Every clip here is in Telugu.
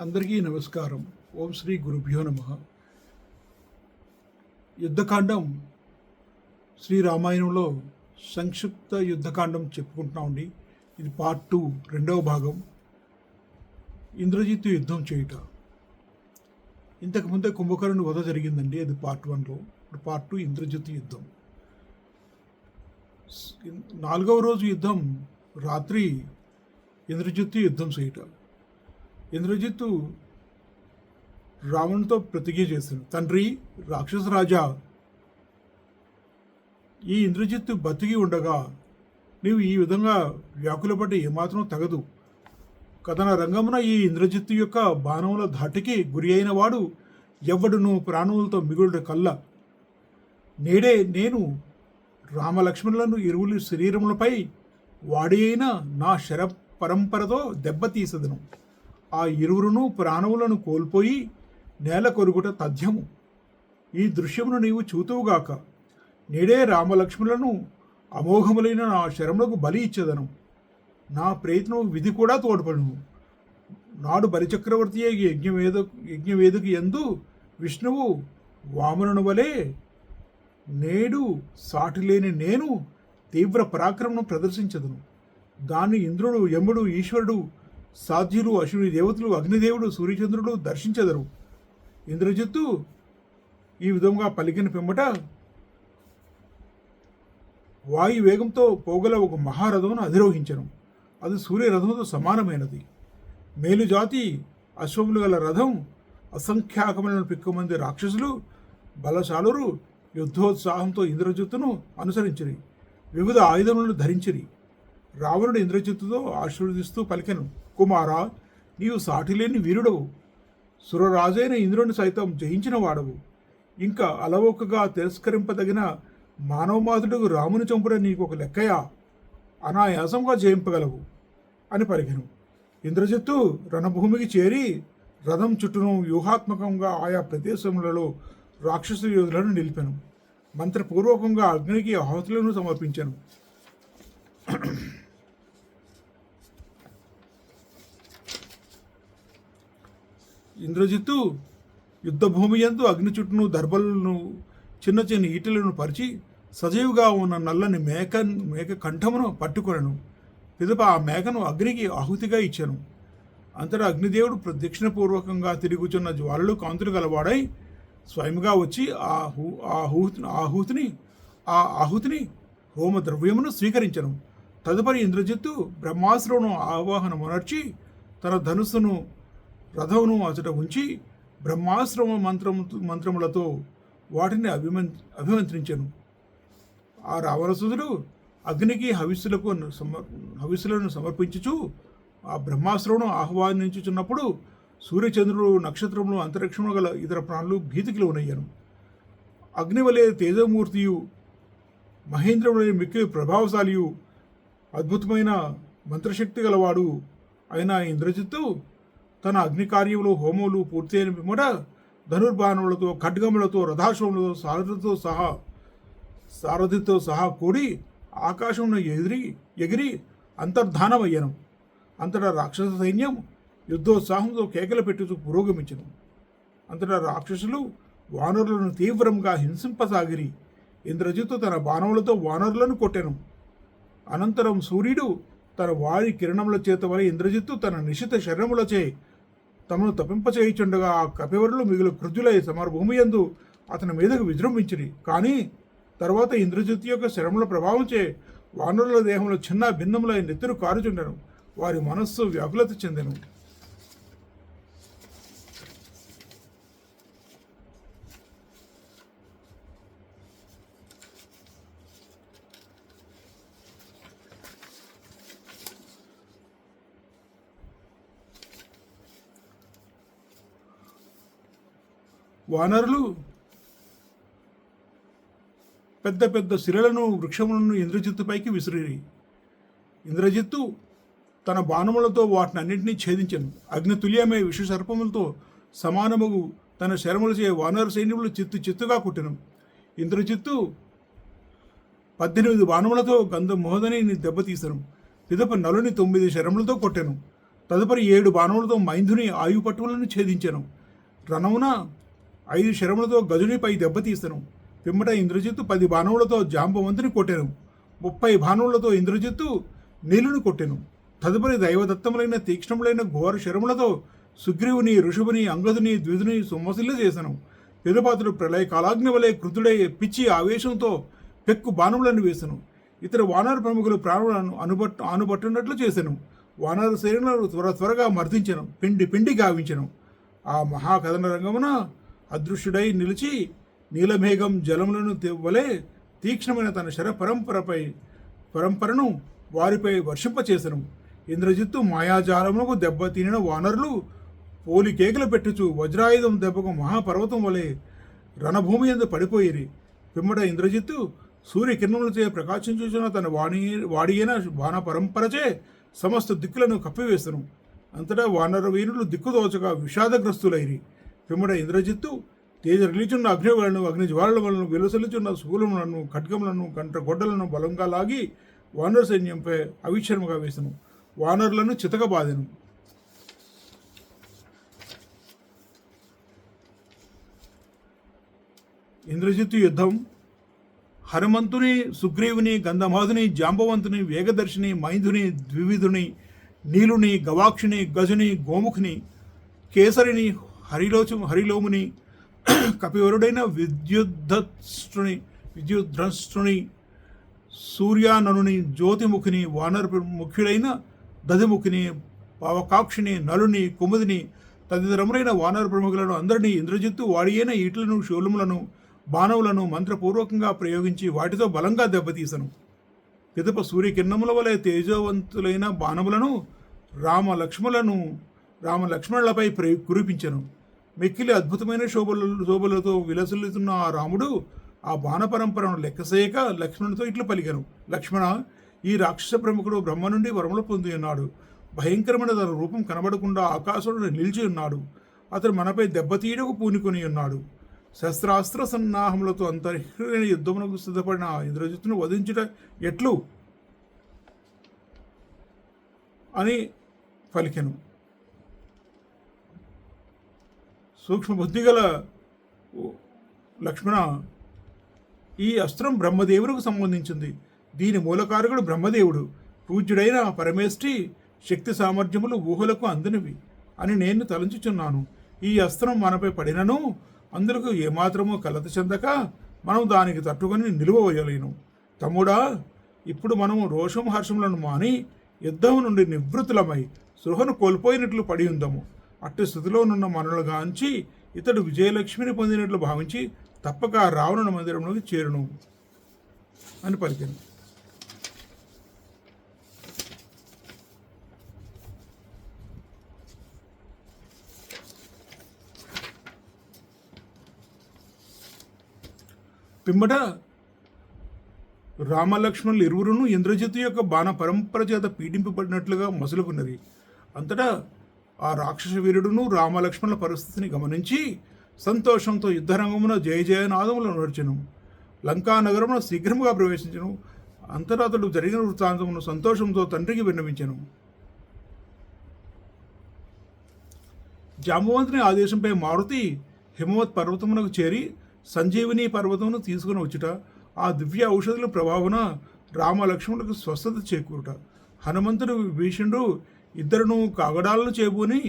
అందరికీ నమస్కారం. ఓం శ్రీ గురుభ్యో నమ. యుద్ధకాండం శ్రీ రామాయణంలో సంక్షిప్త యుద్ధకాండం చెప్పుకుంటున్నామండి. ఇది పార్ట్ 2, రెండవ భాగం. ఇంద్రజిత్తు యుద్ధం చేయుట. ఇంతకుముందే కుంభకర్ణుని వధ జరిగిందండి, అది పార్ట్ 1లో. ఇప్పుడు పార్ట్ 2 ఇంద్రజిత్తు యుద్ధం. 4వ రోజు యుద్ధం రాత్రి ఇంద్రజిత్తు యుద్ధం చేయుట. ఇంద్రజిత్తు రావణునితో ప్రతిజ్ఞ చేశాడు, తండ్రి రాక్షస రాజా, ఈ ఇంద్రజిత్తు బతికి ఉండగా నీవు ఈ విధంగా వ్యాకులపడి ఏమాత్రం తగదు. కథన రంగమున ఈ ఇంద్రజిత్తు యొక్క బాణముల ధాటికి గురి అయిన వాడు ఎవ్వడును ప్రాణములతో మిగులుట కల్లా. నేడే నేను రామలక్ష్మణులను ఇరువురి శరీరములపై వాడి అయిన నా శర పరంపరతో దెబ్బతీసదను. ఆ ఇరువురును ప్రాణములను కోల్పోయి నేల కొరుగుట తథ్యము. ఈ దృశ్యమును నీవు చూతువుగాక. నేడే రామలక్ష్మణులను అమోఘములైన నా శరములకు బలి ఇచ్చేదను. నా ప్రయత్నం విధి కూడా తోడ్పడును. నాడు బలిచక్రవర్తి యజ్ఞవేదిక యందు విష్ణువు వామనుని వలె నేడు సాటిలేని నేను తీవ్ర పరాక్రమను ప్రదర్శించదును. దాన్ని ఇంద్రుడు, యముడు, ఈశ్వరుడు, సాధ్యులు, అశ్విని దేవతలు, అగ్నిదేవుడు, సూర్యచంద్రుడు దర్శించెదరు. ఇంద్రజిత్తు ఈ విధంగా పలికిన పిమ్మట వాయు వేగంతో పోగల ఒక మహారథమును అధిరోహించను. అది సూర్యరథముతో సమానమైనది. మేలుజాతి అశ్వములు గల రథం అసంఖ్యాకమైన పిక్కుమంది రాక్షసులు బలశాలురు యుద్ధోత్సాహంతో ఇంద్రజిత్తును అనుసరించిరి. వివిధ ఆయుధములను ధరించిరి. రావణుడు ఇంద్రజిత్తుతో ఆశీర్వదిస్తూ పలికెను, కుమారా, నీవు సాటిలేని వీరుడవు. సురరాజైన ఇంద్రుని సైతం జయించిన వాడవు. ఇంకా అలవోకగా తిరస్కరింపదగిన మానవమాతుడు రాముని చంపుడ నీకు ఒక లెక్కయా? అనాయాసంగా జయింపగలవు అని పలికెను. ఇంద్రజిత్తు రణభూమికి చేరి రథం చుట్టూను వ్యూహాత్మకంగా ఆయా ప్రదేశములలో రాక్షస యోధులను నిలిపెను. మంత్రపూర్వకంగా అగ్నికి ఆహుతులను సమర్పించెను. ఇంద్రజిత్తు యుద్ధభూమి యందు అగ్ని చుట్టూను దర్భలను చిన్న చిన్న ఈటలను పరిచి సజీవుగా ఉన్న నల్లని మేక కంఠమును పట్టుకొనను. పిదప ఆ మేకను అగ్నికి ఆహుతిగా ఇచ్చాను. అంతటా అగ్నిదేవుడు ప్రదక్షిణపూర్వకంగా తిరుగుచున్న జ్వాలలు కాంతులు గలవాడై స్వయంగా వచ్చి ఆ ఆహుతిని హోమ ద్రవ్యమును స్వీకరించను. తదుపరి ఇంద్రజిత్తు బ్రహ్మాస్త్రమును ఆవాహనమునర్చి తన ధనుస్సును రథమును అచట ఉంచి బ్రహ్మాశ్రమ మంత్రములతో వాటిని అభిమంత్రించెను. ఆ రావణసుదుడు అగ్నికి హవిస్సులను సమర్పించుచు ఆ బ్రహ్మాశ్రమును ఆహ్వానించుచున్నప్పుడు సూర్యచంద్రుడు, నక్షత్రములు, అంతరిక్షములు గల ఇతర ప్రాణులు భీతికి లోనయ్యాను. అగ్నివలే తేజమూర్తియు మహేంద్రములైన మిక్కిలి ప్రభావశాలియు అద్భుతమైన మంత్రశక్తి గలవాడు అయిన ఇంద్రజిత్తు తన అగ్ని కార్యములు, హోమములు పూర్తయిన పిమ్మట ధనుర్బాణములతో, ఖడ్గములతో, రథాశ్వములతో, సారథితో సహా కూడి ఆకాశమును ఎగిరి అంతర్ధానమయ్యను. అంతటా రాక్షస సైన్యం యుద్ధోత్సాహంతో కేకలు పెట్టుతూ పురోగమించను. అంతటా రాక్షసులు వానరులను తీవ్రంగా హింసింపసాగిరి. ఇంద్రజిత్తు తన బాణములతో వానరులను కొట్టెను. అనంతరం సూర్యుడు తన వారి కిరణముల చేత వలె ఇంద్రజిత్తు తన నిశిత శరీరములచే తమను తప్పింపచేయుచుండగా ఆ కపివరులు మిగులు కృతులై సమరభూమి యందు అతని మీదకు విజృంభించిరి. కానీ తర్వాత ఇంద్రజిత్తు యొక్క శరముల ప్రభావంచే వానరుల దేహంలో చిన్న భిన్నములై నెత్తురు కారుచుండెను. వారి మనస్సు వ్యాకులత చెందెను. వానరులు పెద్ద పెద్ద శిలలను, వృక్షములను ఇంద్రజిత్తుపైకి విసిరి. ఇంద్రజిత్తు తన బాణములతో వాటిని అన్నింటినీ ఛేదించెను. అగ్నితుల్యమై విషసర్పములతో సమానముగు తన శరములచే వానర సైన్యములు చిత్తుగా కుట్టెను. ఇంద్రజిత్తు 18 బాణములతో గంధ మోహదని దెబ్బతీసెను. పిదప నలుని 9 శరములతో కొట్టెను. తదుపరి 7 బాణములతో మైంధుని ఆయుపట్టువులను ఛేదించెను. రణమున 5 శరములతో గజునిపై దెబ్బతీసెను. పిమ్మట ఇంద్రజిత్తు 10 బాణములతో జాంబవంతుని కొట్టెను. 30 బాణములతో ఇంద్రజిత్తు నీలుని కొట్టెను. తదుపరి దైవదత్తములైన తీక్ష్ణములైన ఘోర శరములతో సుగ్రీవుని, ఋషువుని, అంగదుని, ద్విజుని సొమ్మసిల్ల చేసెను. పిదపాతుడు ప్రళయ కాలాగ్ని వలె కృతుడై పిచ్చి ఆవేశంతో పెక్కు బాణములను వేసెను. ఇతర వానర ప్రముఖులు ప్రాణులను ఆనుబట్టున్నట్లు చేసెను. వానర శరీరాలను త్వరగా మర్దించెను, పిండి పిండి గావించెను. ఆ మహాకథన రంగమున అదృశ్యుడై నిలిచి నీలమేఘం జలములను వలె తీక్ష్ణమైన తన శర పరంపరను వారిపై వర్షింపచేసెను. ఇంద్రజిత్తు మాయాజాలములకు దెబ్బ తినిన వానరులు పోలి కేకలు పెట్టుచు వజ్రాయుధం దెబ్బకు మహాపర్వతం వలె రణభూమి యందు పడిపోయిరి. పిమ్మట ఇంద్రజిత్తు సూర్యకిరణములచే ప్రకాశించుచున్న తన వాడియైన బాణ పరంపరచే సమస్త దిక్కులను కప్పివేసెను. అంతటా వానర వీరులు దిక్కుదోచగా విషాదగ్రస్తులైరి. పిమ్మట ఇంద్రజిత్తు తేజరిల్లుచున్న అగ్నివలను, అగ్ని జ్వాలల వలన వెలుసలుచున్న శూలములను, ఖడ్గములను, గొడ్డలను బలంగా లాగి వానర సైన్యంపై అవిక్షరముగా వేసెను. వానరులను చితకబాదెను. ఇంద్రజిత్తు యుద్ధం. హనుమంతుని, సుగ్రీవుని, గంధమాధుని, జాంబవంతుని, వేగదర్శిని, మైంధుని, ద్వివిధుని, నీలుని, గవాక్షిని, గజుని, గోముఖుని, కేసరిని, హరిలోముని, కపివరుడైన విద్యుద్ధ్రష్టుని, సూర్యాననుని, జ్యోతిముఖిని, వానర ముఖ్యుడైన దధిముఖిని, పావకాక్షిని, నలుని, కుముదిని తదితరములైన వానర ప్రముఖులను అందరినీ ఇంద్రజిత్తు వాడియైన ఈటలను, శూలములను, బాణములను మంత్రపూర్వకంగా ప్రయోగించి వాటితో బలంగా దెబ్బతీసెను. పిదప సూర్యకిరణముల వలె తేజవంతులైన బాణములను రామలక్ష్మణులపై కురిపించెను. మిక్కిలి అద్భుతమైన శోభలతో విలసిల్లుతున్న ఆ రాముడు ఆ బాణ పరంపరను లెక్కసేయక లక్ష్మణునితో ఇట్లు పలికెను. లక్ష్మణ, ఈ రాక్షస ప్రముఖుడు బ్రహ్మ నుండి వరములు పొంది ఉన్నాడు. భయంకరమైన తన రూపం కనబడకుండా ఆకాశంలో నిలిచి ఉన్నాడు. అతడు మనపై దెబ్బతీయడకు పూనుకొని ఉన్నాడు. శస్త్రాస్త్ర సన్నాహములతో అంతర్హీన యుద్ధమునకు సిద్ధపడిన ఇంద్రజిత్తును వధించుట ఎట్లు అని పలికెను. సూక్ష్మ బుద్ధిగల లక్ష్మణ, ఈ అస్త్రం బ్రహ్మదేవునికి సంబంధించింది. దీని మూలకారకుడు బ్రహ్మదేవుడు. పూజ్యుడైన పరమేష్ఠి శక్తి సామర్థ్యములు ఊహలకు అందనివి అని నేను తలంచుచున్నాను. ఈ అస్త్రం మనపై పడినను అందులకు ఏమాత్రమూ కలత చెందక మనం దానికి తట్టుకొని నిలువవేయలేను. తమ్ముడా, ఇప్పుడు మనము రోషం హర్షములను మాని యుద్ధం నుండి నివృత్తులమై సృహను కోల్పోయినట్లు పడి ఉందము. అట్టి స్థితిలో నున్న మనలు గాంచి ఇతడు విజయలక్ష్మిని పొందినట్లు భావించి తప్పక రావణ మందిరంలోకి చేరును అని పలికాను. పిమ్మట రామలక్ష్మణులు ఇరువురును ఇంద్రజిత్తు యొక్క బాణ పరంపర చేత పీడింపబడినట్లుగా మసులుకున్నది. అంతటా ఆ రాక్షస వీరుడును రామలక్ష్మణుల పరిస్థితిని గమనించి సంతోషంతో యుద్ధరంగమున జయ జయనాదములను నడిచెను. లంకా నగరమున శీఘ్రముగా ప్రవేశించెను. అంతటా అతడు జరిగిన వృత్తాంతమును సంతోషంతో తండ్రికి విన్నవించెను. జాంబవంతుని ఆదేశంపై మారుతి హిమవత్ పర్వతమునకు చేరి సంజీవిని పర్వతమును తీసుకుని వచ్చుట, ఆ దివ్య ఔషధుల ప్రభావన రామలక్ష్మణులకు స్వస్థత చేకూరుట. హనుమంతుడు, విభీషణుడు ఇద్దరును కాగడాలను చేబూని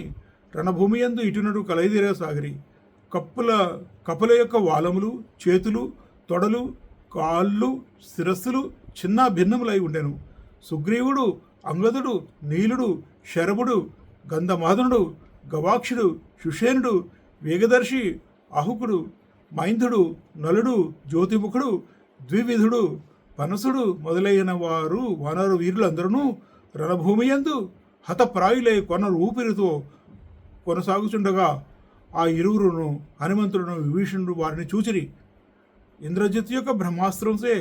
రణభూమి యందు ఇటునటు కలయిదీరసాగిరి. కపుల యొక్క వాలములు, చేతులు, తొడలు, కాళ్ళు, శిరస్సులు చిన్న భిన్నములై ఉండెను. సుగ్రీవుడు, అంగదుడు, నీలుడు, శరభుడు, గంధమాదనుడు, గవాక్షుడు, సుషేనుడు, వేగదర్శి, అహుకుడు, మైంధుడు, నలుడు, జ్యోతిముఖుడు, ద్వివిధుడు, పనసుడు మొదలైన వారు వానర వీరులందరూ రణభూమి యందు హతప్రాయులై కొనరు ఊపిరితో కొనసాగుచుండగా ఆ ఇరువురును హనుమంతుడును విభీషణుడు వారిని చూచిరి. ఇంద్రజిత్ యొక్క బ్రహ్మాస్త్రంసే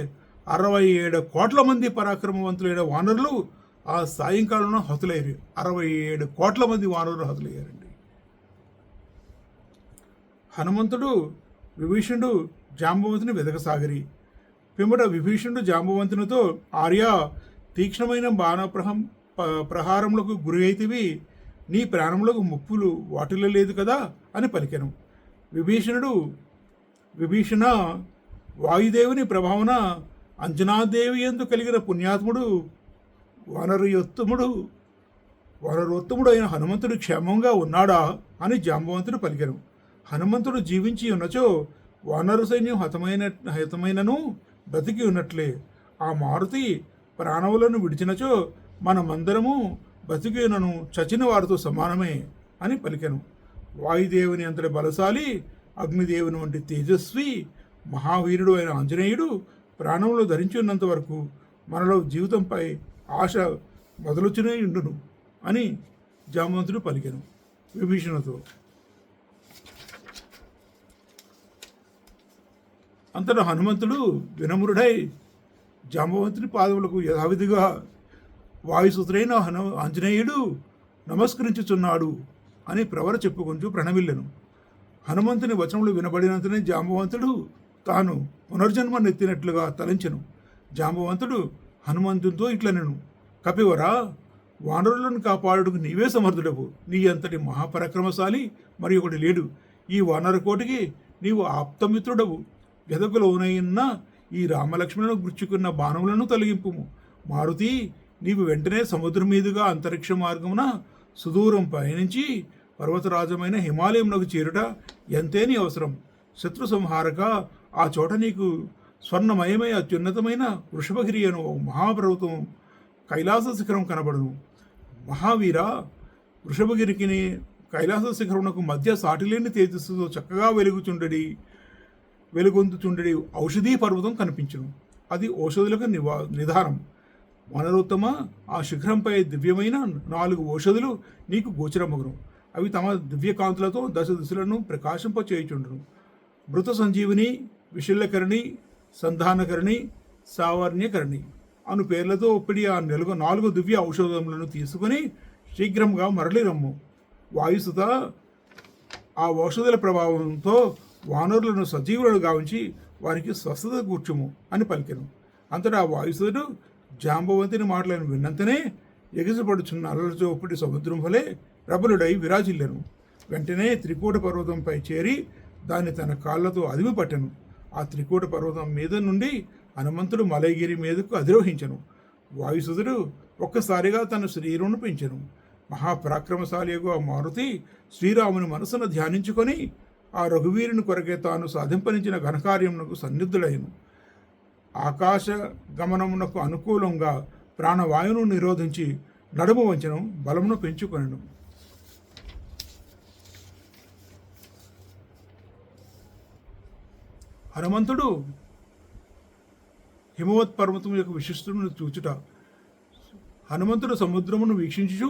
67 కోట్ల మంది పరాక్రమవంతులైన వానరులు ఆ సాయంకాలంలో హతులయ్యారు. 67 కోట్ల మంది వానరులు హతులయ్యారండి. హనుమంతుడు, విభీషణుడు జాంబవంతుని వెదకసాగిరి. పిమ్మట విభీషణుడు జాంబవంతునితో, ఆర్య, తీక్ష్ణమైన ప్రహారములకు గురి అయితివి. నీ ప్రాణములకు ముప్పులు వాటిల్లో లేదు కదా అని పలికెను. విభీషణ వాయుదేవుని ప్రభావన అంజనాదేవి ఎందు కలిగిన పుణ్యాత్ముడు వానరోత్తముడు అయిన హనుమంతుడు క్షేమంగా ఉన్నాడా అని జాంబవంతుడు పలికెను. హనుమంతుడు జీవించి ఉన్నచో వానరు సైన్యం హతమైనను బ్రతికి ఉన్నట్లే. ఆ మారుతి ప్రాణములను విడిచినచో మనమందరము బతికినను చచ్చిన వారితో సమానమే అని పలికెను. వాయుదేవుని అంతటి బలశాలి, అగ్నిదేవుని వంటి తేజస్వి, మహావీరుడు అయిన ఆంజనేయుడు ప్రాణములు ధరించి ఉన్నంత వరకు మనలో జీవితంపై ఆశ మొదలుచునే ఉండును అని జాంబవంతుడు పలికెను విభీషణతో. అంతటా హనుమంతుడు వినమ్రుడై జాంబవంతుని పాదములకు యథావిధిగా వాయుసుతుడైన ఆంజనేయుడు నమస్కరించుచున్నాడు అని ప్రవర చెప్పుకుంటూ ప్రణమిల్లెను. హనుమంతుని వచనములు వినబడినంతనే జాంబవంతుడు తాను పునర్జన్మనెత్తినట్లుగా తలంచెను. జాంబవంతుడు హనుమంతునితో ఇట్లనెను: కపివరా, వానరులను కాపాడుటకు నీవే సమర్థుడవు. నీ అంతటి మహాపరాక్రమశాలి మరి ఒకటి లేడు. ఈ వానర కోటికి నీవు ఆప్తమిత్రుడవు. వెదకులోనైన ఈ రామలక్ష్మణులను గుర్చుకున్న బాణములను తొలగింపుము. మారుతి, నీవు వెంటనే సముద్రం మీదుగా అంతరిక్ష మార్గమున సుదూరం పయనించి పర్వతరాజమైన హిమాలయంలోకి చేరుట ఎంతేని అవసరం. శత్రు సంహారక ఆ చోట నీకు స్వర్ణమయమై అత్యున్నతమైన వృషభగిరి అను మహాపర్వతం కైలాస శిఖరం కనబడును. మహావీర, వృషభగిరికి కైలాస శిఖరమునకు మధ్య సాటిలేని తేజస్సుతో చక్కగా వెలుగొందుచుండడి ఔషధీ పర్వతం కనిపించును. అది ఔషధులకు నిధానం. వనరోత్తమ, ఆ శిఖరంపై దివ్యమైన 4 ఔషధులు నీకు గోచరమగును. అవి తమ దివ్యకాంతులతో దశ దిశలను ప్రకాశింపచేయుచుండును. మృత సంజీవిని, విశల్యకరణి, సంధానకరణి, సావర్ణ్యకరణి అను పేర్లతో ఒప్పిడి ఆ 4 దివ్య ఔషధములను తీసుకుని శీఘ్రంగా మరలి రమ్ము. వాయుసుత, ఆ ఔషధుల ప్రభావంతో వానరులను సజీవులను గావించి వారికి స్వస్థత కూర్చుము అని పలికెను. అంతటా వాయుసుడు జాంబవంతుని మాటలను విన్నంతనే ఎగిసిపడుచున్న అలలతో ఒప్పటి సముద్రం వలె ప్రబలుడై విరాజిల్లెను. వెంటనే త్రికూట పర్వతంపై చేరి దాన్ని తన కాళ్లతో అదిమి పట్టెను. ఆ త్రికూట పర్వతం మీద నుండి హనుమంతుడు మలయగిరి మీదకు అధిరోహించెను. వాయుసుదుడు ఒక్కసారిగా తన శరీరమును పెంచెను. మహాపరాక్రమశాలియగు ఆ మారుతి శ్రీరాముని మనసును ధ్యానించుకొని ఆ రఘువీరుని కొరకే తాను సాధింపనించిన ఘనకార్యమునకు సన్నిధుడైను. ఆకాశ గమనమునకు అనుకూలంగా ప్రాణవాయువును నిరోధించి నడుము వంచను బలమును పెంచుకొనెను. హనుమంతుడు హిమవత్ పర్వతం యొక్క విశిష్టమును చూచుట. హనుమంతుడు సముద్రమును వీక్షించుచు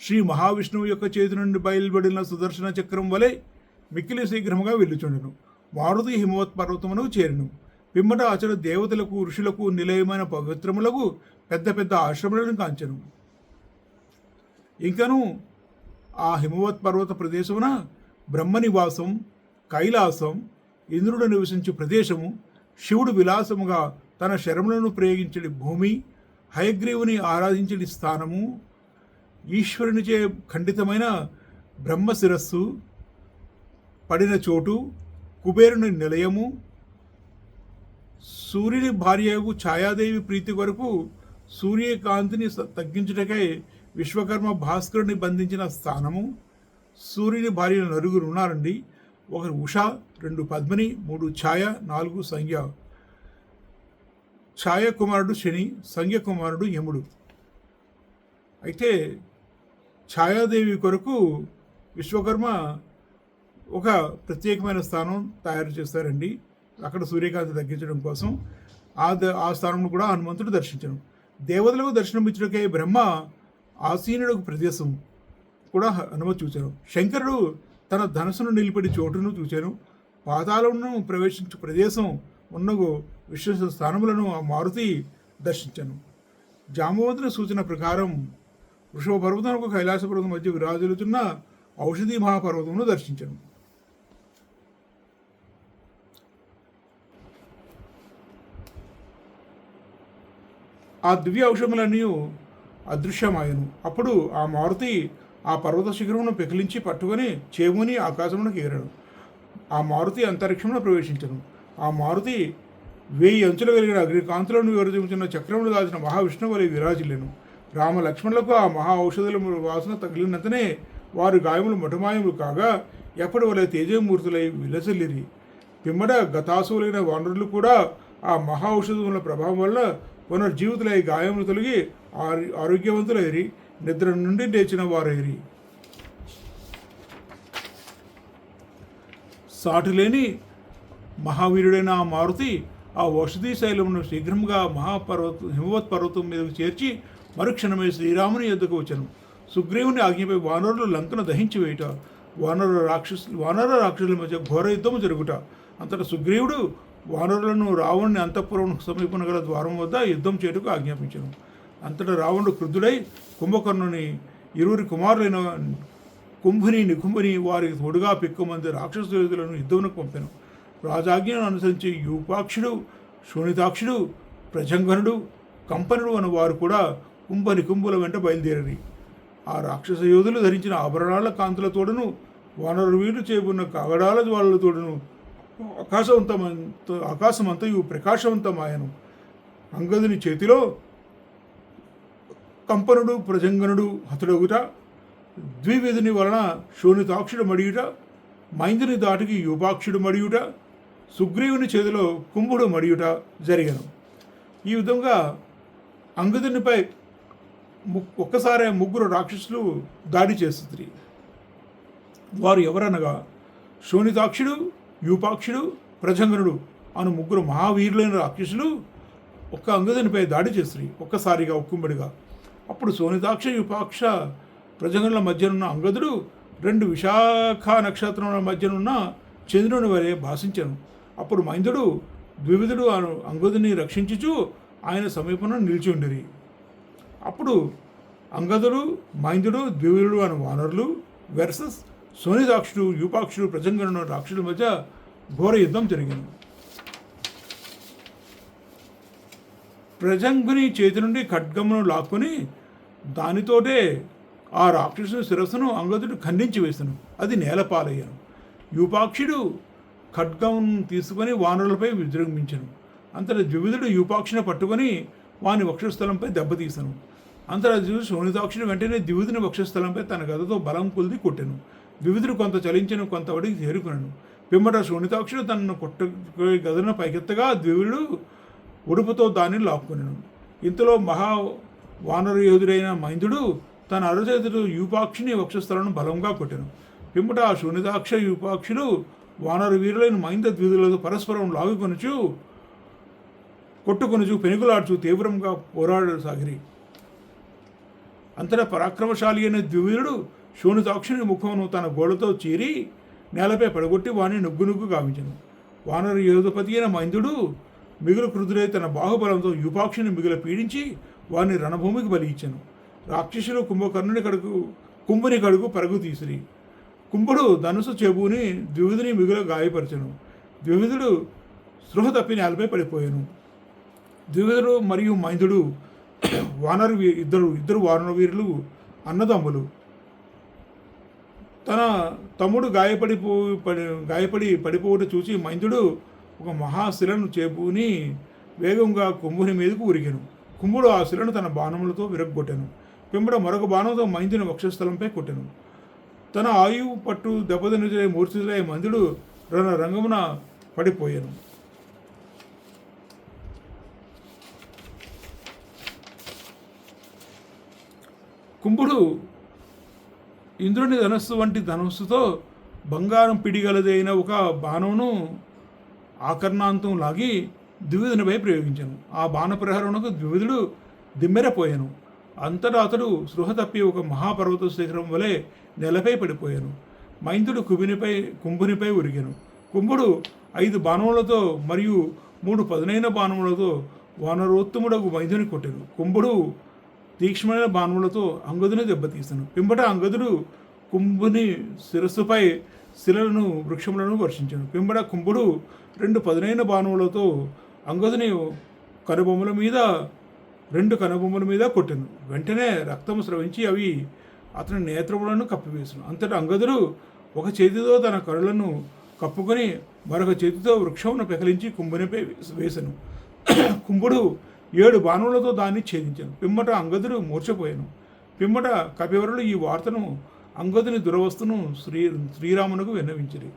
శ్రీ మహావిష్ణువు యొక్క చేతి నుండి బయలుబడిన సుదర్శన చక్రం వలె మిక్కిలి శీఘ్రముగా వెళ్ళుచుండెను. మారుతి హిమవత్ పర్వతమునకు చేరెను. పిమ్మట అతడు దేవతలకు, ఋషులకు నిలయమైన పవిత్రములకు పెద్ద పెద్ద ఆశ్రములను కాంచెను. ఇంకను ఆ హిమవత్ పర్వత ప్రదేశమున బ్రహ్మనివాసం, కైలాసం, ఇంద్రుడు నివసించు ప్రదేశము, శివుడు విలాసముగా తన శరములను ప్రయోగించడి భూమి, హయగ్రీవుని ఆరాధించడి స్థానము, ఈశ్వరునిచే ఖండితమైన బ్రహ్మశిరస్సు పడిన చోటు, కుబేరుని నిలయము, సూర్యుని భార్యకు ఛాయాదేవి ప్రీతి కొరకు సూర్యకాంతిని తగ్గించుటకై విశ్వకర్మ భాస్కరుని బంధించిన స్థానము, సూర్యుని భార్యలు 9 ఉన్నారండి. 1 ఉష, 2 పద్మిని, 3 ఛాయ, 4 సంజ్ఞ. ఛాయ కుమారుడు శని, సంజ్ఞ కుమారుడు యముడు. అయితే ఛాయాదేవి కొరకు విశ్వకర్మ ఒక ప్రత్యేకమైన స్థానం తయారు చేస్తారండి. అక్కడ సూర్యకాంతి తగ్గించడం కోసం ఆ స్థానంలో కూడా హనుమంతుడు దర్శించను. దేవతలకు దర్శనం ఇచ్చుటకై బ్రహ్మ ఆసీనుడు ప్రదేశం కూడా హనుమ చూచాను. శంకరుడు తన ధనస్సును నిలిపడి చోటును చూచాను. పాతాళమును ప్రవేశించు ప్రదేశం ఉన్నగు విశ్వ స్థానములను ఆ మారుతి దర్శించను. జాంబవంతుని సూచన ప్రకారం వృషభ పర్వతముకు కైలాస పర్వతం మధ్య విరాజులుతున్న ఔషధీ మహాపర్వతమును దర్శించను. ఆ దివ్య ఔషధములన్నీ అదృశ్యమాయను. అప్పుడు ఆ మారుతి ఆ పర్వత శిఖరమును పెకిలించి పట్టుకొని చేముని ఆకాశమునకు ఎగరను. ఆ మారుతి అంతరిక్షంలో ప్రవేశించను. ఆ మారుతి 1000 అంచులు కలిగిన అగ్నికాంతులను వివరించిన చక్రములు దాల్చిన మహావిష్ణువు వలె విరాజిల్లేను. రామ లక్ష్మణులకు ఆ మహా ఔషధుల వాసన తగిలినంతనే వారి గాయములు మఠమాయములు కాగా ఎప్పటి వలె తేజమూర్తులై విలసిల్లిరి. పిమ్మట గతాసులైన వానరులు కూడా ఆ మహా ఔషధముల ప్రభావం వల్ల పునర్జీవితులై గాయములు తొలగి ఆరోగ్యవంతులైరి, నిద్ర నుండి లేచిన వారైరి. సాటిలేని మహావీరుడైన ఆ మారుతి ఆ ఔషధీ శైలమును శీఘ్రంగా హిమవత్ పర్వతం మీదకు చేర్చి మరుక్షణమే శ్రీరాముని యొద్దకు వచ్చను. సుగ్రీవుని ఆజ్ఞపై వానరులు లంకను దహించి వేయుట, వానర రాక్షసుల మధ్య ఘోర యుద్ధము జరుగుట. అంతటా సుగ్రీవుడు వానరులను రావణుని అంతఃపురం సమీపన గల ద్వారం వద్ద యుద్ధం చేయుటకు ఆజ్ఞాపించను. అంతటా రావణుడు క్రుద్ధుడై కుంభకర్ణుని ఇరువురి కుమారులైన కుంభుని నికుంభుని వారికి తోడుగా పెక్కుమంది రాక్షసులను యుద్ధమునకు పంపెను. రాజాజ్ఞను అనుసరించి యూపాక్షుడు, శోణితాక్షుడు, ప్రజంగనుడు, కంపనుడు అను వారు కూడా కుంభనికుంభుల వెంట బయలుదేరి ఆ రాక్షస యోధులు ధరించిన ఆభరణాల కాంతులతోడును వానరు వీళ్ళు చేపున్న కాగడాల జ్వాలలతోడును ఆకాశమంతయు ప్రకాశవంతమాయను. అంగదుని చేతిలో కంపనుడు, ప్రజంగనుడు హతుడగుట, ద్వివేదుని వలన శోణితాక్షుడు మడియుట, మైందుని దాటికి యూపాక్షుడు మడియుట, సుగ్రీవుని చేతిలో కుంభుడు మడియుట జరిగను. ఈ విధంగా అంగదునిపై ఒక్కసారే 3 రాక్షసులు దాడి చేస్తుంది. వారు ఎవరనగా శోణితాక్షుడు, యూపాక్షుడు, ప్రజంగనుడు అను 3 మహావీరులైన రాక్షసులు ఒక్క అంగదునిపై దాడి చేస్తుంది ఒక్కసారిగా ఒక్కుంబడిగా. అప్పుడు శోణితాక్ష, యూపాక్ష, ప్రజంగనుల మధ్యనున్న అంగదుడు 2 విశాఖ నక్షత్రముల మధ్యనున్న చంద్రుని వలె భాషించను. అప్పుడు మైందుడు ద్వివిధుడు అంగదుని రక్షించుచు ఆయన సమీపంలో నిలిచి ఉండిరి. అప్పుడు అంగదుడు, మైందుడు, ద్వివిధుడు అను వానరులు వెర్సస్ శోణితాక్షుడు, యూపాక్షుడు, ప్రజంగనుడు రాక్షసుల మధ్య ఘోర యుద్ధం జరిగింది. ప్రజంగుని చేతి నుండి ఖడ్గమును లాక్కొని దానితోటే ఆ రాక్షసుని శిరస్సును అంగదుడు ఖండించి వేసను. అది నేలపాలయ్యను. యూపాక్షుడు ఖడ్గం తీసుకొని వానరులపై విజృంభించను. అంతటా ద్వివిధుడు యూపాక్షిని పట్టుకొని వాని వక్షస్థలంపై దెబ్బతీసను. అంతటా శోణితాక్షుడు వెంటనే ద్వివిధుని వక్షస్థలంపై తన గదతో బలం కొలిది కొట్టెను. ద్వివిధుడు కొంత చలించను, కొంత వడికి చేరుకునను. పిమ్మట శోణితాక్షుడు తనను గదను పైకెత్తగా ద్వివిధుడు ఉడుపుతో దాన్ని లాక్కునను. ఇంతలో వానర యోధుడైన మైందుడు తన అరచేతుడు యూపాక్షిని వక్షస్థలను బలంగా కొట్టెను. పిమ్మట ఆ శూన్యదాక్ష యూపాక్షులు వానర వీరులైన మైంద ద్విధులతో పరస్పరం కొట్టుకొనుచు పెనుగులాడుచు తీవ్రంగా పోరాడసాగిరి. అంతటా పరాక్రమశాలి అయిన ద్వివిధుడు శూన్యదాక్షుని ముఖమును తన గోడతో చీరి నేలపై పడగొట్టి వాణ్ణి నుగ్గు గావించను. వానర యోధపతి అయిన మైందుడు మిగులు క్రుద్ధుడై తన బాహుబలంతో యూపాక్షిని మిగులు పీడించి వారిని రణభూమికి బలి ఇచ్చాను. రాక్షసులు కుంభుని కడుగు పరుగు తీసిరి. కుంభుడు ధనుసు చెబుని ద్వివిధుని మిగులు గాయపరచను. ద్వివిధుడు స్పృహ తప్పి నేలపై పడిపోయాను. ద్వివిధుడు మరియు మైందుడు ఇద్దరు వానర వీరులు అన్నదమ్ములు. తన తమ్ముడు గాయపడి పడిపోవట చూసి మైందుడు ఒక మహాశిలను చేపుని వేగంగా కుంభుని మీదకు ఉరికెను. కుంభుడు ఆ శిలను తన బాణములతో విరగొట్టెను. పిమ్మట మరొక బాణంతో మైందుని వక్షస్థలంపై కొట్టెను. తన ఆయువు పట్టు దెబ్బతిని మూర్ఛితులై మైందుడు రంగమున పడిపోయాను. కుంభుడు ఇంద్రుని ధనస్సు వంటి ధనస్సుతో బంగారం పిడిగలదైన ఒక బాణమును ఆకర్ణాంతం లాగి ద్వివిధునిపై ప్రయోగించాను. ఆ బాణ ప్రహారమునకు ద్వివిధుడు దిమ్మెరపోయాను. అంతటా అతడు స్పృహ తప్పి ఒక మహాపర్వత శిఖరం వలె నేలపై పడిపోయాను. మైందుడు కుంభునిపై ఉరిగాను. కుంభుడు 5 బాణములతో మరియు 3 పదునైన బాణములతో వానరోత్తముడకు మైందుని కొట్టాను. కుంభుడు తీక్ష్ణమైన బాణములతో అంగదుని దెబ్బతీశాను. పిమ్మట అంగదుడు కుంభుని శిరస్సుపై శిలలను వృక్షములను వర్షించాను. పిమ్మట కుంభుడు 2 పదునైన బాణములతో అంగదుని కనుబొమ్మల మీద 2 కనుబొమ్మల మీద కొట్టాను. వెంటనే రక్తము స్రవించి అవి అతని నేత్రములను కప్పివేసను. అంతటా అంగదుడు ఒక చేతితో తన కరులను కప్పుకొని మరొక చేతితో వృక్షమును పెకలించి కుంభునిపై వేసెను. కుంభుడు 7 బాణములతో దాన్ని ఛేదించాను. పిమ్మట అంగదుడు మూర్ఛపోయాను. పిమ్మట కపివరులు ఈ వార్తను అంగదుని దురవస్థను శ్రీరామునకు విన్నవించిరి.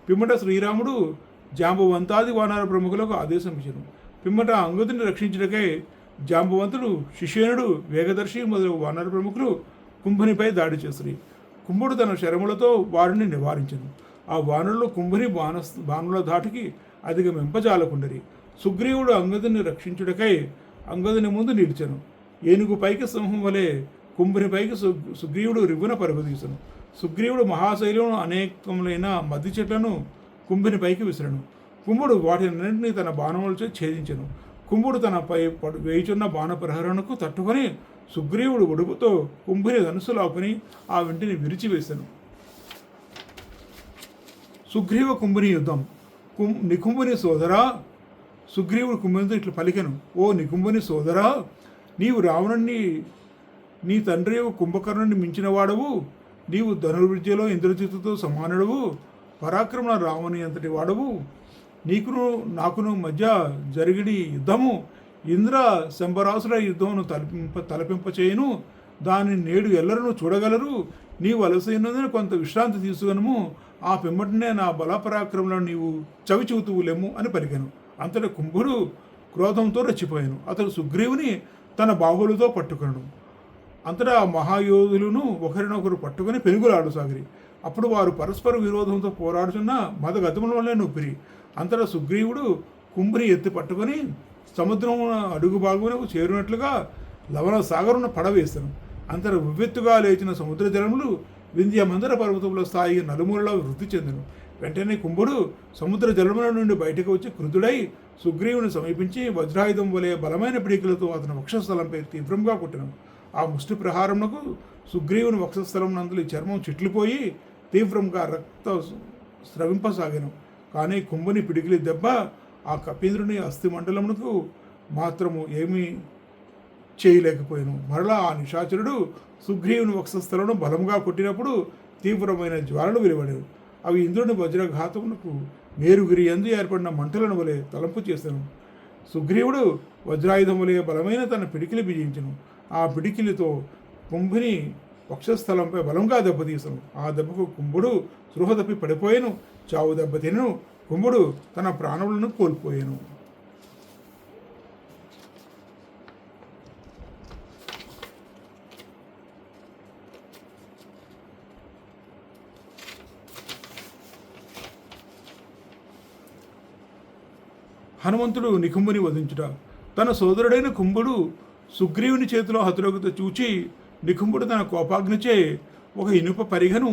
పిమ్మట శ్రీరాముడు జాంబవంతాది వానర ప్రముఖులకు ఆదేశం ఇచ్చాను. పిమ్మట అంగదుని రక్షించుటకై జాంబవంతుడు, శిశేనుడు, వేగదర్శి మొదలగు వానర ప్రముఖులు కుంభునిపై దాడి చేసిరి. కుంభుడు తన శరములతో వారిని నివారించను. ఆ వానరులు కుంభుని బాణుల ధాటికి అధిగమింపజాలకుండరి. సుగ్రీవుడు అంగదుని రక్షించుటకై అంగదుని ముందు నిలిచెను. ఏనుగు పైకి సింహం వలె కుంభుని పైకి సుగ్రీవుడు రివ్వున పరుగుదీసను. సుగ్రీవుడు మహాశైలం అనేకములైన మద్ది చెట్లను కుంభుని పైకి విసిరను. కుంభుడు వాటినన్నింటినీ తన బాణములచే ఛేదించెను. కుంభుడు తనపై వేయుచున్న బాణ ప్రహరణకు తట్టుకొని సుగ్రీవుడు ఉడుపుతో కుంభుని ధనుసు లాపుని ఆ వెంటిని విరిచివేశాను. సుగ్రీవ కుంభుని యుద్ధం. నికుంభుని సోదరా, సుగ్రీవుడు కుంభునితో ఇట్లు పలికెను. ఓ నికుంభుని సోదరా, నీవు రావణుణ్ణి నీ తండ్రి కుంభకర్ణుని మించిన వాడవు. నీవు ధనుర్విద్యలో ఇంద్రజిత్తుతో సమానుడవు. పరాక్రమణ రావణి అంతటి వాడవు. నీకును నాకును మధ్య జరిగిడి యుద్ధము ఇంద్ర శంబరాసుల యుద్ధమును తలపింపచేయను. దాని నేడు ఎల్లరూ చూడగలరు. నీవు అలసైనందున కొంత విశ్రాంతి తీసుకునము. ఆ పిమ్మటనే నా బలపరాక్రమంలో నీవు చవి చూతువులేము అని పలికెను. అంతటి కుంభుడు క్రోధంతో రెచ్చిపోయాను. అతడు సుగ్రీవుని తన బాహువులతో పట్టుకొనను. అంతటా మహాయోధులను ఒకరినొకరు పట్టుకొని పెనుగులాడసాగిరి. అప్పుడు వారు పరస్పర విరోధంతో పోరాడుతున్న మదగతముల వల్లే నొప్పిరి. అంతటా సుగ్రీవుడు కుంభుని ఎత్తి పట్టుకొని సముద్రం అడుగు భాగమునకు చేరినట్లుగా లవణ సాగరును పడవేశాను. అంతట ఉవ్వెత్తుగా లేచిన సముద్ర జలములు వింధ్య మందర పర్వతముల స్థాయి నలుమూలలో వృద్ధి చెందెను. వెంటనే కుంభుడు సముద్ర జలముల నుండి బయటకు వచ్చి క్రుద్ధుడై సుగ్రీవుని సమీపించి వజ్రాయుధం వలె బలమైన పిడికిలతో అతని వక్షస్థలంపై తీవ్రంగా కొట్టెను. ఆ ముష్టి ప్రహారమునకు సుగ్రీవుని వక్షస్థలం నందులి చర్మం చిట్లిపోయి తీవ్రంగా రక్త స్రవింపసాగాను. కానీ కుంభుని పిడికిలి దెబ్బ ఆ కపీంద్రుని అస్థిమండలమునకు మాత్రము ఏమీ చేయలేకపోయాను. మరలా ఆ నిశాచరుడు సుగ్రీవుని వక్షస్థలను బలంగా కొట్టినప్పుడు తీవ్రమైన జ్వాలలు వెలువడేవి. అవి ఇంద్రుని వజ్రఘాతమునకు మేరుగిరి ఎందు ఏర్పడిన మంటలను వలె తలంపు చేశాను. సుగ్రీవుడు వజ్రాయుధం వలె బలమైన తన పిడికిలి బిగించెను. ఆ పిడికిలితో కుంభుని వక్షస్థలంపై బలంగా దెబ్బతీసను. ఆ దెబ్బకు కుంభుడు సృహ తప్పి పడిపోయాను. చావు దెబ్బ తినను. కుంభుడు తన ప్రాణములను కోల్పోయాను. హనుమంతుడు నికుంభుని వధించుట. తన సోదరుడైన కుంభుడు సుగ్రీవుని చేతిలో హతురగుత చూచి నికుంభుడు తన కోపాగ్నిచే ఒక ఇనుప పరిగను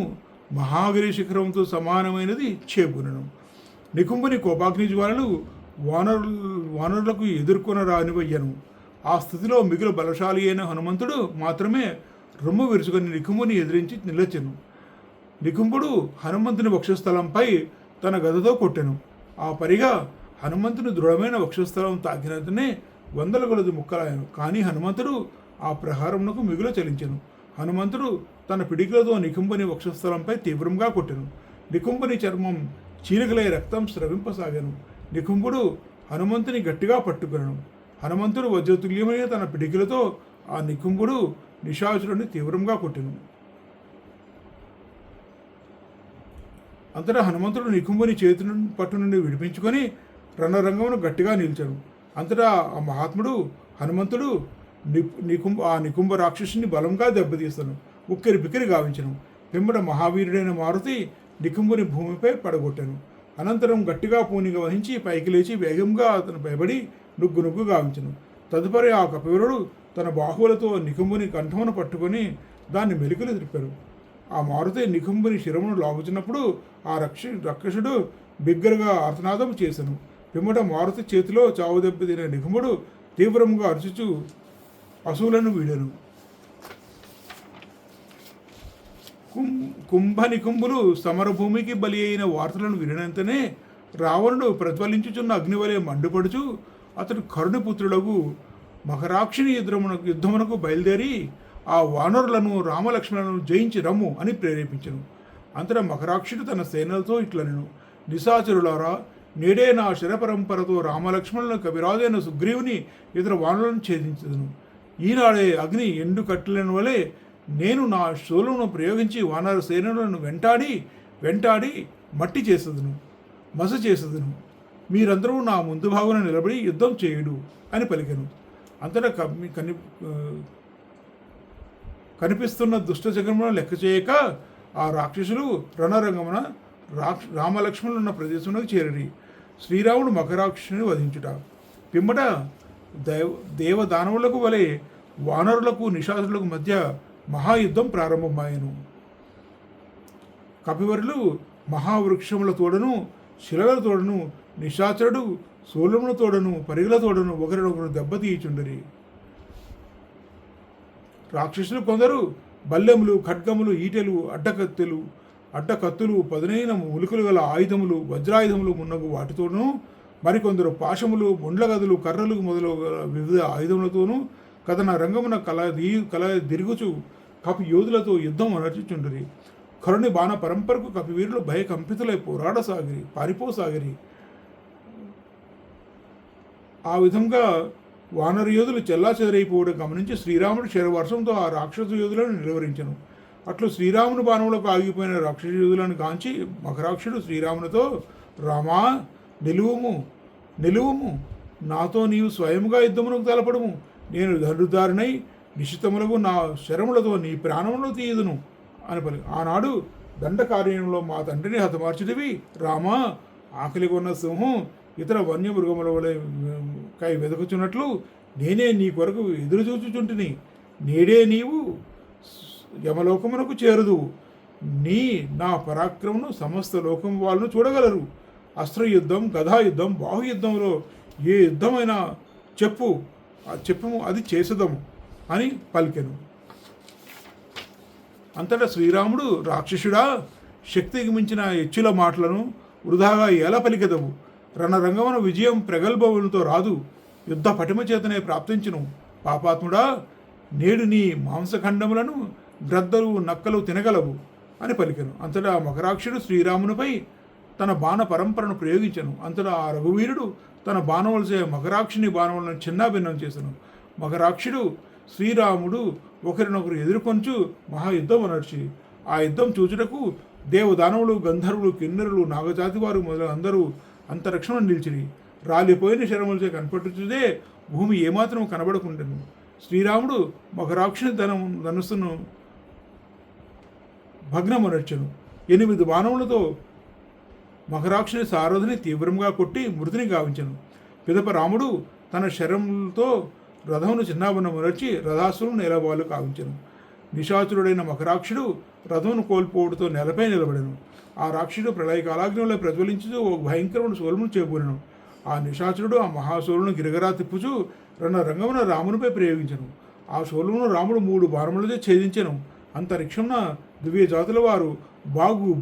మహాగిరి శిఖరంతో సమానమైనది చేపునను. నికుంభుని కోపాగ్ని జ్వాలలు వానరులకు ఎదుర్కొన రానివయ్యను. ఆ స్థితిలో మిగులు బలశాలి అయిన హనుమంతుడు మాత్రమే రొమ్ము విరుచుకొని నికుంభుని ఎదిరించి నిలచెను. నికుంభుడు హనుమంతుని వక్షస్థలంపై తన గదతో కొట్టెను. ఆ పరిగా హనుమంతుని దృఢమైన వక్షస్థలం తాకినంతనే వందల కొలది ముక్కలాయను. కానీ హనుమంతుడు ఆ ప్రహారమునకు మిగులు చలించెను. హనుమంతుడు తన పిడికిలతో నికుంభుని వక్షస్థలంపై తీవ్రంగా కొట్టెను. నికుంభుని చర్మం చీలికలై రక్తం స్రవింపసాగాను. నికుంభుడు హనుమంతుని గట్టిగా పట్టుకొనను. హనుమంతుడు వజ్రతుల్యమైన తన పిడికిలతో ఆ నికుంభుడు నిశాచురుని తీవ్రంగా కొట్టెను. అంతటా హనుమంతుడు నికుంభుని చేతి పట్టు నుండి విడిపించుకొని రణరంగమును గట్టిగా నిలిచాడు. అంతటా ఆ మహాత్ముడు హనుమంతుడు నికుంభ రాక్షసుని బలంగా దెబ్బతీస్తాను. ఉక్కిరి బిక్కిరి గావించను. పిమ్మట మహావీరుడైన మారుతి నికుంభుని భూమిపై పడగొట్టాను. అనంతరం గట్టిగా పూనిగా వహించి పైకి లేచి వేగంగా అతను భయపడి నుగ్గు గావించను. తదుపరి ఆ కపివరుడు తన బాహువులతో నికుంభుని కంఠమును పట్టుకొని దాన్ని మెలికలు త్రిప్పారు. ఆ మారుతి నికుంభుని శిరమును లాగుచున్నప్పుడు ఆ రాక్షసుడు బిగ్గరగా ఆర్తనాదం చేశాను. పిమ్మట మారుతి చేతిలో చావు దెబ్బతిన నికుంభుడు తీవ్రంగా అరుచుచు పశువులను వీడెను. నికుంభులు సమరభూమికి బలి అయిన వార్తలను వినినంతనే రావణుడు ప్రజ్వలించుచున్న అగ్నివలే మండుపడుచు అతడు కరుణపుత్రులకు మకరాక్షిని యుద్ధమునకు బయలుదేరి ఆ వానరులను రామలక్ష్మణులను జయించి రమ్ము అని ప్రేరేపించను. అంతటా మకరాక్షుడు తన సేనలతో ఇట్లనెను: నిశాచరులారా, నేడే నా శరపరంపరతో రామలక్ష్మణులను కవిరాజైన సుగ్రీవుని ఇతర వానరులను ఛేదించదును. ఈనాడే అగ్ని ఎండు కట్టెలను వలె నేను నా శూలమును ప్రయోగించి వానర సేనలను వెంటాడి మట్టి చేసదును, మస చేసదును. మీరందరూ నా ముందు భాగంలో నిలబడి యుద్ధం చేయుడు అని పలికెను. అంతటా కనిపిస్తున్న దుష్ట జగమును లెక్క చేయక ఆ రాక్షసులు రణరంగమున రామలక్ష్మణులు ఉన్న ప్రదేశంలోకి చేరిరి. శ్రీరాముడు మకరాక్షసుని వధించుట పిమ్మట దేవదానవులకు వలె వానరులకు నిశాచరులకు మధ్య మహాయుద్ధం ప్రారంభమాయను. కపివరులు మహావృక్షముల తోడను, శిలల తోడను, నిశాచరుడు శూలముల తోడను, పరిగల తోడను ఒకరినొకరు దెబ్బతీయుచుండరి. రాక్షసులు కొందరు బల్లెములు, ఖడ్గములు, ఈటెలు, అడ్డకత్తులు, పదునైన ములుకులు గల ఆయుధములు, వజ్రాయుధములు మున్నగు వాటితోనూ, మరికొందరు పాశములు, ముండ్లగదులు, కర్రలు మొదలగు వివిధ ఆయుధములతోనూ కథన రంగమున కల దిరుగుచు కపి యోధులతో యుద్ధం అనర్చుచుండరి. కరుణి బాణ పరంపరకు కపివీరులు భయకంపితులై పారిపోసాగిరి. ఆ విధంగా వానర యోధులు చెల్లాచెదరైపోవడం గమనించి శ్రీరాముడు శరవర్షంతో ఆ రాక్షస యోధులను నిలువరించను. అట్లు శ్రీరాముని బాణములకు ఆగిపోయిన రాక్షస యోధులను కాంచి మకరాక్షుడు శ్రీరామునితో: రామా, నిలువుము, నాతో నీవు స్వయముగా యుద్ధమునకు తలపడము. నేను ధనుర్ధారినై నిశితములకు నా శరములతో నీ ప్రాణములను తీయదును అని పలి. ఆనాడు దండకార్యంలో మా తండ్రిని హతమార్చిదివి రామా. ఆకలి కొన్న సింహం ఇతర వన్యమృగముల వలె కై వెతుకుచున్నట్లు నేనే నీ కొరకు ఎదురు చూచుచుంటిని. నేడే నీవు యమలోకమునకు చేరుదు. నా పరాక్రమను సమస్త లోకం వాళ్ళను చూడగలరు. అస్త్రయుద్ధం, గదాయుద్ధం, బాహుయుద్ధంలో ఏ యుద్ధమైనా చెప్పుము, అది చేసదము అని పలికెను. అంతటా శ్రీరాముడు: రాక్షసుడా, శక్తికి మించిన ఎచ్చుల మాటలను వృధాగా ఎలా పలికెదవు? రణరంగమున విజయం ప్రగల్భములతో రాదు, యుద్ధ పటిమ చేతనే ప్రాప్తించును. పాపాత్ముడా, నేడు నీ మాంసఖండములను గ్రద్దలు, నక్కలు తినగలవు అని పలికెను. అంతటా మకరాక్షుడు శ్రీరామునిపై తన బాణ పరంపరను ప్రయోగించను. అంతటా ఆ రఘువీరుడు తన బాణములచే మకరాక్షుని బాణములను చిన్నాభిన్నం చేసెను. మకరాక్షుడు శ్రీరాముడు ఒకరినొకరు ఎదుర్కొంచు మహాయుద్ధం అనర్చి ఆ యుద్ధం చూచుటకు దేవదానవులు, గంధర్వులు, కిన్నెరులు, నాగజాతి వారు మొదలు అందరూ అంతరిక్షంలో నిలిచిరి. రాలిపోయిన శరములచే కనపడుచుదే భూమి ఏమాత్రం కనబడకుండెను. శ్రీరాముడు మకరాక్షుని ధనుస్సును భగ్నమునర్చెను. 8 బాణములతో మకరాక్షుని సారథిని తీవ్రంగా కొట్టి మృతిని గావించెను. పిదప రాముడు తన శరములతో రథమును చిన్నాభిన్నమునర్చి రథాసురును నేలబాలు కావించెను. నిశాచురుడైన మకరాక్షుడు రథమును కోల్పోవడంతో నేలపై నిలబడెను. ఆ రాక్షసుడు ప్రళయకాలాగ్నిలో ప్రజ్వలించుతూ ఒక భయంకరమైన శూలమును చేకూరెను. ఆ నిశాచురుడు ఆ మహాశూలను గిరగరా తిప్పుచూ రంగమున రామునిపై ప్రయోగించెను. ఆ శూలమును రాముడు 3 బాణములతో ఛేదించెను. అంతరిక్షమున దివ్య జాతుల వారు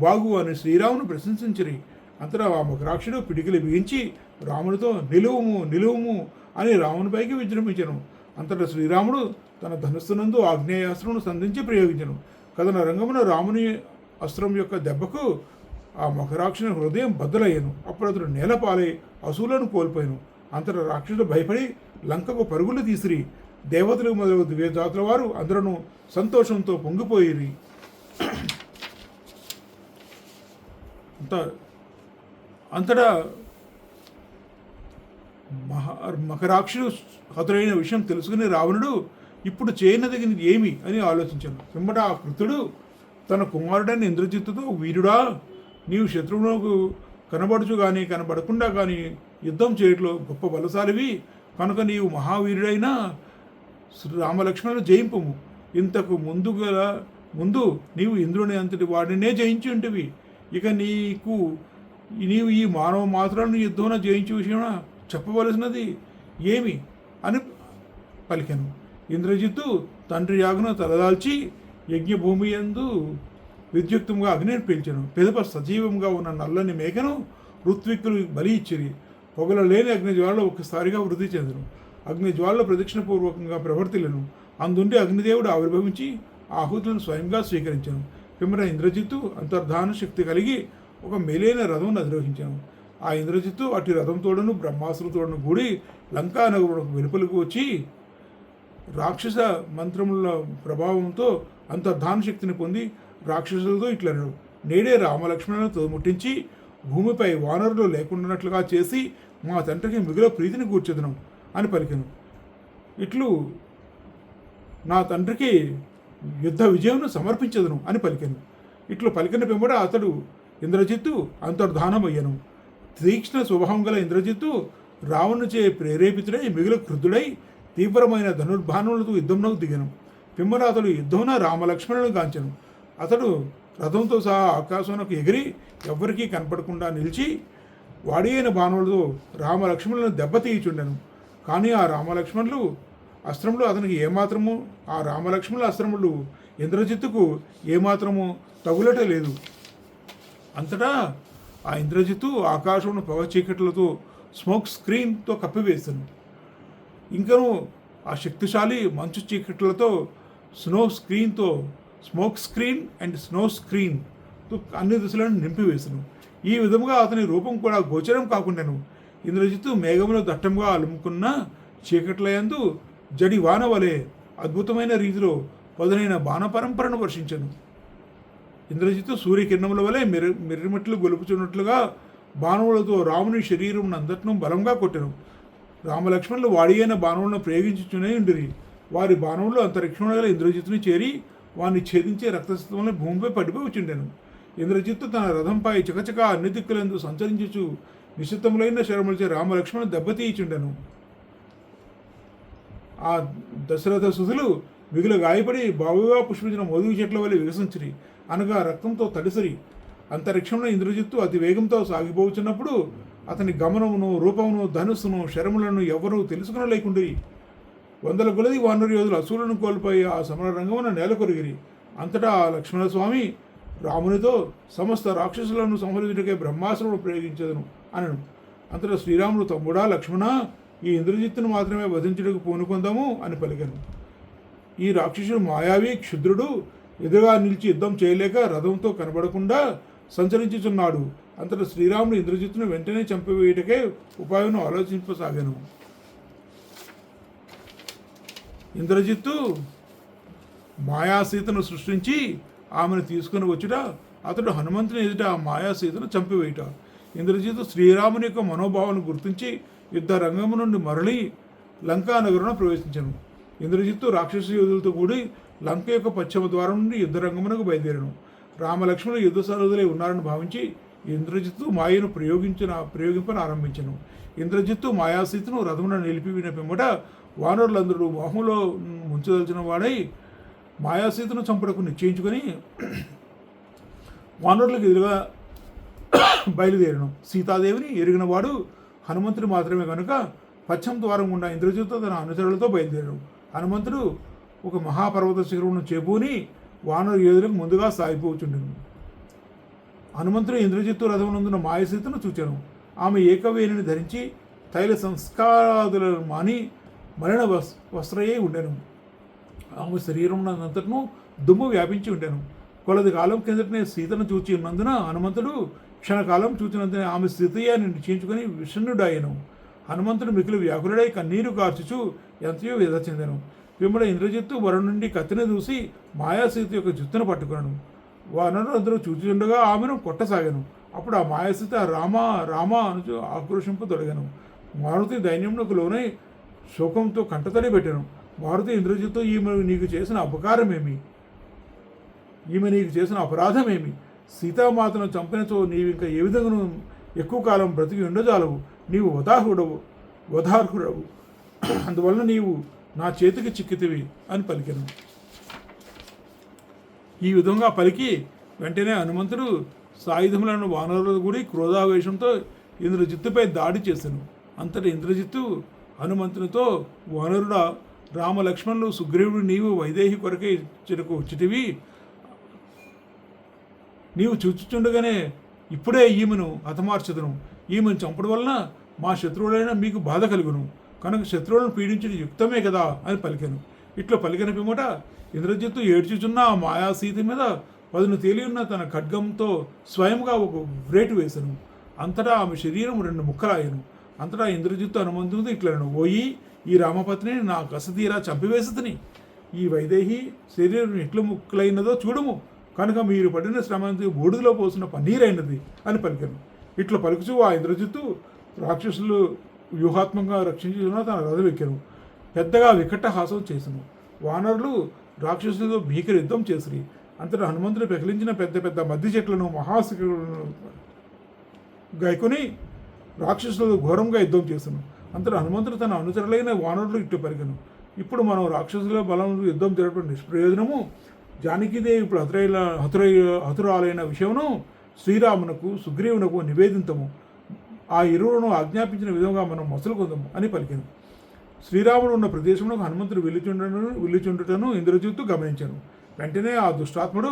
బాగు అని శ్రీరామును ప్రశంసించిరి. అంతటా ఆ మకరాక్షుడు పిడికిలి బిగించి రామునితో నిలువుము అని రామునిపైకి విజృంభించెను. అంతటా శ్రీరాముడు తన ధనుస్సునందు ఆగ్నేయాస్త్రమును సంధించి ప్రయోగించెను. కథన రంగమున రాముని అస్త్రం యొక్క దెబ్బకు ఆ మకరాక్షుని హృదయం బద్దలయ్యను. అప్పుడు అతడు నేలపాలై అసువులను కోల్పోయాను. అంతటా రాక్షసుడు భయపడి లంకకు పరుగులు తీసిరి. దేవతలు మొదలగు దివ్య జాతుల వారు అందరూ సంతోషంతో పొంగిపోయిరి. అంతటా మకరాక్షుడు హతుడైన విషయం తెలుసుకుని రావణుడు ఇప్పుడు చేయనదగినది ఏమి అని ఆలోచించాను. పిమ్మట ఆ కృతుడు తన కుమారుడైన ఇంద్రజిత్తుతో: వీరుడా, నీవు శత్రువులకు కనబడుచు కానీ కనబడకుండా కానీ యుద్ధం చేయట్లో గొప్ప బలశాలివి కనుక నీవు మహావీరుడైన రామలక్ష్మణులు జయింపము. ఇంతకు ముందు నీవు ఇంద్రుని అంతటి వాడినే జయించి ఉంటివి. ఇక నీవు ఈ మానవ మాత్రాలను యుద్ధంలో జయించే విషయం చెప్పవలసినది ఏమి అని పలికెను. ఇంద్రజిత్తు తండ్రి యాగను తలదాల్చి యజ్ఞభూమి యందు విద్యుక్తంగా అగ్నిని పీల్చెను. పిదప సజీవంగా ఉన్న నల్లని మేకను ఋత్విక్కులు బలి ఇచ్చిరి. పొగల లేని అగ్నిజ్వాలలో ఒక్కసారిగా వృద్ధి చెందను. అగ్నిజ్వాలలో ప్రదక్షిణపూర్వకంగా ప్రవర్తిలను. అందుండి అగ్నిదేవుడు ఆవిర్భవించి ఆహుతులను స్వయంగా స్వీకరించాను. పిమ్మట ఇంద్రజిత్తు అంతర్ధాన శక్తి కలిగి ఒక మేలైన రథం అధిరోహించాను. ఆ ఇంద్రజిత్తు అటు రథంతోడను బ్రహ్మాసులతోడను కూడి లంకా నగరులకు వెలుపలకు వచ్చి రాక్షస మంత్రముల ప్రభావంతో అంతర్ధాన శక్తిని పొంది రాక్షసులతో ఇట్లన్నాడు: నేడే రామలక్ష్మణులతో ముట్టించి భూమిపై వానరులు లేకుండానట్లుగా చేసి మా తండ్రికి మిగుల ప్రీతిని కూర్చెదను అని పలికెను. ఇట్లు నా తండ్రికి యుద్ధ విజయమును సమర్పించదును అని పలికెను. ఇట్లు పలికిన పిమ్మట అతడు ఇంద్రజిత్తు అంతర్ధానమయ్యను. తీక్ష్ణ స్వభావం గల ఇంద్రజిత్తు రావణుచే ప్రేరేపితుడై మిగుల క్రుద్ధుడై తీవ్రమైన ధనుర్బాణములతో యుద్ధంలోకి దిగను. పిమ్మట అతడు యుద్ధమున రామలక్ష్మణులను గాంచెను. అతడు రథంతో సహా ఆకాశంలోకి ఎగిరి ఎవ్వరికీ కనపడకుండా నిలిచి వాడి అయిన బాణములతో రామలక్ష్మణులను దెబ్బతీయుచుండెను. కానీ ఆ రామలక్ష్మణులు అస్త్రములు అతనికి ఏమాత్రము ఆ రామలక్ష్మణుల అస్త్రములు ఇంద్రజిత్తుకు ఏమాత్రము తగులట లేదు. అంతటా ఆ ఇంద్రజిత్తు ఆకాశమును పొగ చీకట్లతో స్మోక్ స్క్రీన్తో కప్పివేస్తాను. ఇంకను ఆ శక్తిశాలి మంచు చీకట్లతో స్మోక్ స్క్రీన్ అండ్ స్నో స్క్రీన్తో అన్ని దిశలను నింపివేసను. ఈ విధముగా అతని రూపం కూడా గోచరం కాకుండాను. ఇంద్రజిత్తు మేఘములో దట్టంగా అలుముకున్న చీకట్లయందు జడి వాన వలె అద్భుతమైన రీతిలో పదునైన బాణ పరంపరను వర్షించను. ఇంద్రజిత్తు సూర్యకిరణముల వలె మిర్రిమట్లు గొలుపుచున్నట్లుగా బాణములతో రాముని శరీరం అంతటను బలంగా కొట్టెను. రామలక్ష్మణులు వాడి అయిన బాణములను ప్రయోగించుచునే ఉండిరి. వారి బాణములు అంతరిక్షంలో గల ఇంద్రజిత్తుని చేరి వారిని ఛేదించే రక్తస్తంభంలో భూమిపై పడిపోవచ్చుండెను. ఇంద్రజిత్తు తన రథంపై చకచక అన్ని దిక్కులందు సంచరించుచు నిశ్చితములైన శరములచే రామలక్ష్మణులు దెబ్బతీయుచుండెను. ఆ దశరథ సుధులు మిగులు గాయపడి బావుగా పుష్పించిన మోదుగు చెట్ల వల్ల వికసించిరి, అనగా రక్తంతో తడిసిరి. అంతరిక్షంలో ఇంద్రజిత్తు అతి వేగంతో సాగిపోవచ్చున్నప్పుడు అతని గమనమును, రూపమును, ధనుస్సును, శరములను ఎవరూ తెలుసుకునలేకుండిరి. వందల కొలది వానరు యోధులు అసురులను కోల్పోయి ఆ సమర రంగమున నేల కొరిగిరి. అంతటా ఆ లక్ష్మణస్వామి రామునితో సమస్త రాక్షసులను సంహరించుటకే బ్రహ్మాస్త్రమును ప్రయోగించదను అనను. అంతటా శ్రీరాముడు, తమ్ముడా లక్ష్మణ, ఈ ఇంద్రజిత్తును మాత్రమే వధించుటకు పూనుకొందాము అని పలికెను. ఈ రాక్షసుడు మాయావి క్షుద్రుడు ఎదురుగా నిలిచి యుద్ధం చేయలేక రథంతో కనబడకుండా సంచరించుచున్నాడు. అంతటా శ్రీరాముడు ఇంద్రజిత్తును వెంటనే చంపివేయుటకే ఉపాయం ఆలోచింపసాగాను. ఇంద్రజిత్తు మాయాసీతను సృష్టించి ఆమెను తీసుకుని వచ్చుట, అతడు హనుమంతుని ఎదుట ఆ మాయాసీతను చంపివేయుట. ఇంద్రజిత్తు శ్రీరాముని యొక్క మనోభావాలను గుర్తించి యుద్ధ రంగము నుండి మరలి లంకా నగరంలో ప్రవేశించను. ఇంద్రజిత్తు రాక్షస యోధులతో కూడి లంక యొక్క పశ్చిమ ద్వారం నుండి యుద్ధ రంగమునకు బయలుదేరను. రామలక్ష్మణులు యుద్ధ సరదులై ఉన్నారని భావించి ఇంద్రజిత్తు మాయను ప్రయోగింపని ఆరంభించను. ఇంద్రజిత్తు మాయాసీతను రథమున నిలిపిన పిమ్మట వానరులందరూ మోహంలో ముంచదలిచిన వాడై మాయాసీతను చంపుటకు నిశ్చయించుకొని వానరులకు ఎదురుగా బయలుదేరను. సీతాదేవిని ఎరిగినవాడు హనుమంతుడు మాత్రమే కనుక పశ్చిమ ద్వారం గుండా ఇంద్రజిత్తు తన అనుచరులతో బయలుదేరను. హనుమంతుడు ఒక మహాపర్వత శిఖరమును చేపూని వానరు యోధులకు ముందుగా సాగిపోచుండెను. హనుమంతుడు ఇంద్రజిత్తు రథమునందున మాయసీతను చూచాను. ఆమె ఏకవేణిని ధరించి తైల సంస్కారాదులను మాని మలిన వస్త్రయే ఉండెను. ఆమె శరీరమునంతటను దుమ్ము వ్యాపించి ఉండెను. కొలది కాలం కిందటనే సీతను చూచి ఉన్నందున హనుమంతుడు క్షణకాలం చూచినందున ఆమె స్థితియాన్ని నిశ్చయించుకొని విషణ్ణుడాయను. హనుమంతుడు మిక్కులు వ్యాకులుడై కన్నీరు కార్చుచు ఎంతయో వ్యధ చెందెను. పిమ్మడ ఇంద్రజిత్తు వరుణ్ నుండి కత్తిని దూసి మాయాసీత యొక్క జుత్తును పట్టుకున్నాను. వానరులందరూ చూచుండగా ఆమెను కొట్టసాగాను. అప్పుడు ఆ మాయాసీత రామ రామ అనుచు ఆక్రోషింపు తొలగాను. మారుతి దైన్యమునకు లోనై శోకంతో కంటతడి పెట్టాను. మారుతి ఇంద్రజిత్తు ఈమె నీకు చేసిన అపకారమేమి, ఈమె నీకు చేసిన అపరాధమేమి? సీతామాతను చంపినచో నీవు ఇంకా ఏ విధంగానూ ఎక్కువ కాలం బ్రతికి ఉండజాలవు. నీవు వధార్హుడవు, అందువలన నీవు నా చేతికి చిక్కితివి అని పలికెను. ఈ విధంగా పలికి వెంటనే హనుమంతుడు సాయుధములను వానరులు కూడి క్రోధావేశంతో ఇంద్రజిత్తుపై దాడి చేశాను. అంతటి ఇంద్రజిత్తు హనుమంతునితో, వానరుడా, రామలక్ష్మణులు సుగ్రీవుడు నీవు వైదేహి కొరకే చెరకు వచ్చిటివి. నీవు చూచుచుండగానే ఇప్పుడే ఈమెను హతమార్చదును. ఈమెను చంపడం వలన మా శత్రువులైన మీకు బాధ కలుగును. కనుక శత్రువులను పీడించడం యుక్తమే కదా అని పలికాను. ఇట్లా పలికిన పిమ్మట ఇంద్రజిత్తు ఏడ్చుచున్న ఆ మాయా సీత మీద పదును తేలి ఉన్న తన ఖడ్గంతో స్వయంగా ఒక వ్రేటు వేసెను. అంతటా ఆమె శరీరం 2 ముక్కలాయెను. అంతటా ఇంద్రజిత్తు హనుమంతునితో ఇట్లను, ఓయి ఈ రామపత్నిని నా కసతీరా చంపివేసితిని. ఈ వైదేహి శరీరం ఎట్లు ముక్కలైనదో చూడము. కనుక మీరు పడిన శ్రమంతి బూడిదలో పోసిన పన్నీరైనది అని పలికాను. ఇట్లా పలుకుచూ ఆ ఇంద్రజిత్తు రాక్షసులు వ్యూహాత్మకంగా రక్షించున్న తన రథం ఎక్కాను. పెద్దగా వికట హాసం చేసను. వానరులు రాక్షసులతో భీకర యుద్ధం చేసిరి. అంతటా హనుమంతుడు పెకిలించిన పెద్ద పెద్ద మద్ది చెట్లను మహాశిఖరులను గైకొని రాక్షసులతో ఘోరంగా యుద్ధం చేసను. అంతటా హనుమంతుడు తన అనుచరులైన వానరులు ఇట్టు పెరిగను. ఇప్పుడు మనం రాక్షసుల బలం యుద్ధం జరపడం నిష్ప్రయోజనము. జానకీదేవి ఇప్పుడు హతురాలైన విషయమును శ్రీరామునకు సుగ్రీవునకు నివేదింతము. ఆ ఇరువులను ఆజ్ఞాపించిన విధంగా మనం మొసలుకొందాము అని పలికాను. శ్రీరాముడు ఉన్న ప్రదేశంలో హనుమంతుడు వెళ్ళిచుండుటను ఇంద్రజిత్తు గమనించాను. వెంటనే ఆ దుష్టాత్ముడు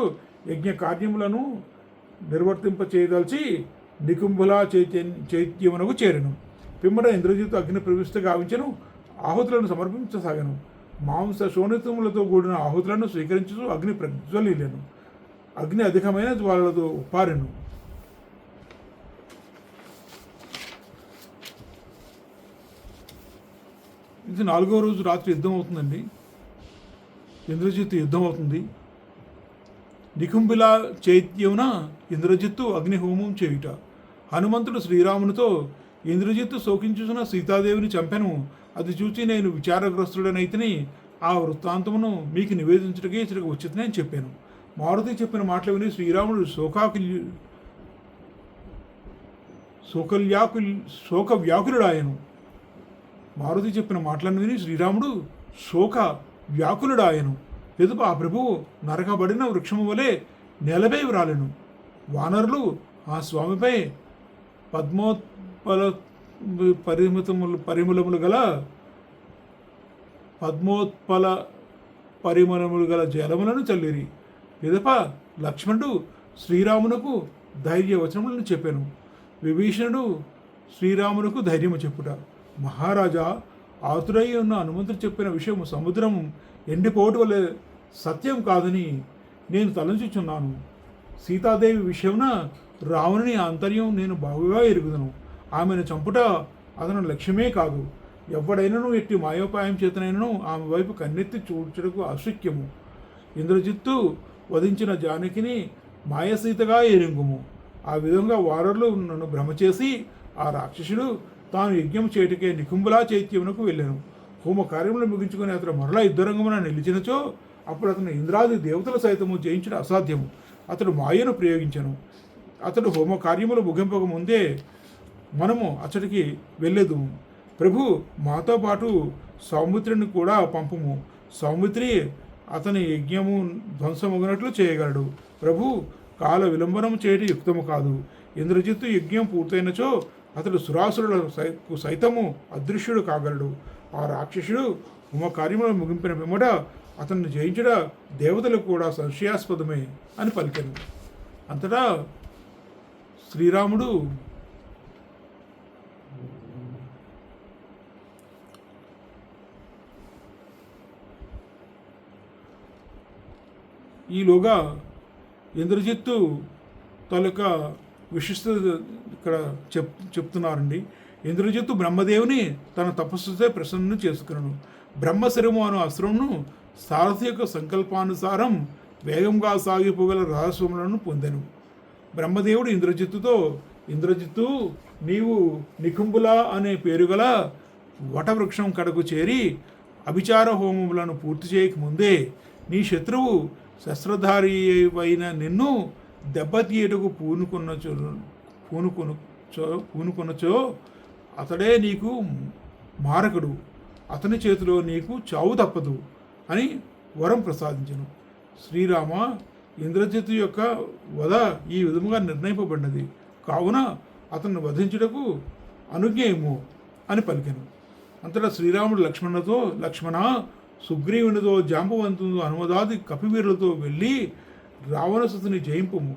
యజ్ఞ కార్యములను నిర్వర్తింపచేయదలిచి నికుంభుల చైత్యమునకు చేరెను. పిమ్మట ఇంద్రజిత్తు అగ్ని ప్రవిష్ట గావించను. ఆహుతులను సమర్పించసాగను. మాంస శోణితములతో కూడిన ఆహుతులను స్వీకరించు అగ్ని ప్రజ్వలిల్లను. అగ్ని అధికమైన జ్వాలలతో ఉప్పారెను. ఇది 4వ రోజు రాత్రి యుద్ధం అవుతుందండి. ఇంద్రజిత్తు యుద్ధం అవుతుంది. నికుంభిల చైత్యమున ఇంద్రజిత్తు అగ్నిహోమం చేయుట. హనుమంతుడు శ్రీరామునితో, ఇంద్రజిత్తు శోకించుచున్న సీతాదేవిని చంపెను. అది చూచి నేను విచారగ్రస్తుడనైతిని. ఆ వృత్తాంతమును మీకు నివేదించుటకే ఇక్కడికి వచ్చిందని నేను చెప్పాను. మారుతి చెప్పిన మాటలు విని శ్రీరాముడు శోక వ్యాకులుడాయను. మారుతి చెప్పిన మాటలను విని శ్రీరాముడు శోక వ్యాకులుడాయను. పిదప ఆ ప్రభువు నరకబడిన వృక్షము వలె నేలపై వ్రాలెను. వానరులు ఆ స్వామిపై పద్మోత్పల పరిమళములు గల జలములను చల్లిరి. పిదప లక్ష్మణుడు శ్రీరామునకు ధైర్యవచనములను చెప్పాను. విభీషణుడు శ్రీరామునకు ధైర్యము చెప్పుట. మహారాజా, ఆతురై ఉన్న హనుమంతుడు చెప్పిన విషయం సముద్రం ఎండిపోవటం వల్ల సత్యం కాదని నేను తలంచుచున్నాను. సీతాదేవి విషయమున రావణుని ఆంతర్యం నేను బాగుగా ఎరుగుదను. ఆమెను చంపుట అతను లక్ష్యమే కాదు. ఎవడైనను ఎట్టి మాయోపాయం చేతనైనను ఆమె వైపు కన్నెత్తి చూచుటకు అశక్యము. ఇంద్రజిత్తు వధించిన జానకిని మాయసీతగా ఎరింగుము. ఆ విధంగా వారర్లు నన్ను భ్రమచేసి ఆ రాక్షసుడు తాను యజ్ఞం చేయుటకే నికుంభుల చైత్యమునకు వెళ్ళాను. హోమ కార్యములను ముగించుకొని అతడు మరలా యుద్ధరంగమున నిలిచినచో అప్పుడు అతను ఇంద్రాది దేవతల సైతము జయించడం అసాధ్యము. అతడు మాయను ప్రయోగించను. అతడు హోమ కార్యములు ముగింపక ముందే మనము అతడికి వెళ్ళేదు. ప్రభు, మాతో పాటు సౌమిత్రిని కూడా పంపుము. సౌమిత్రి అతని యజ్ఞము ధ్వంసమగినట్లు చేయగలడు. ప్రభు, కాల విలంబనం చేయడం యుక్తము కాదు. ఇంద్రజిత్తు యజ్ఞం పూర్తయినచో అతడు సురాసురులకు సైతము అదృశ్యుడు కాగలడు. ఆ రాక్షసుడు హోమ కార్యములు ముగింపిన పిమ్మట అతన్ని జయించడ దేవతలకు కూడా సంశయాస్పదమే అని పలికాను. అంతటా శ్రీరాముడు ఈలోగా ఇంద్రజిత్తు తాలూకా విశిష్టత ఇక్కడ చెప్తున్నారండి. ఇంద్రజిత్తు బ్రహ్మదేవుని తన తపస్సుతో ప్రసన్నం చేసుకున్నాను. బ్రహ్మశరము అను అస్త్రమును సారథి యొక్క సంకల్పానుసారం వేగంగా సాగిపోగల రహస్యములను పొందెను. బ్రహ్మదేవుడు ఇంద్రజిత్తుతో, ఇంద్రజిత్తు, నీవు నికుంభుల అనే పేరు గల వటవృక్షం కడకు చేరి అభిచార హోమములను పూర్తి చేయకముందే నీ శత్రువు శస్త్రధారి అయిన నిన్ను దెబ్బతీయటకు పూనుకొనచో అతడే నీకు మారకుడు. అతని చేతిలో నీకు చావు తప్పదు అని వరం ప్రసాదించను. శ్రీరామ, ఇంద్రజిత్తు యొక్క వధ ఈ విధముగా నిర్ణయింపబడినది. కావున అతన్ని వధించుటకు అనుజ్ఞేయము అని పలికెను. అంతటా శ్రీరాముడు లక్ష్మణులతో, లక్ష్మణ, సుగ్రీవునితో, జాంబవంతునితో, హనుమదాది కపివీరులతో వెళ్ళి రావణసుతుని జయింపుము.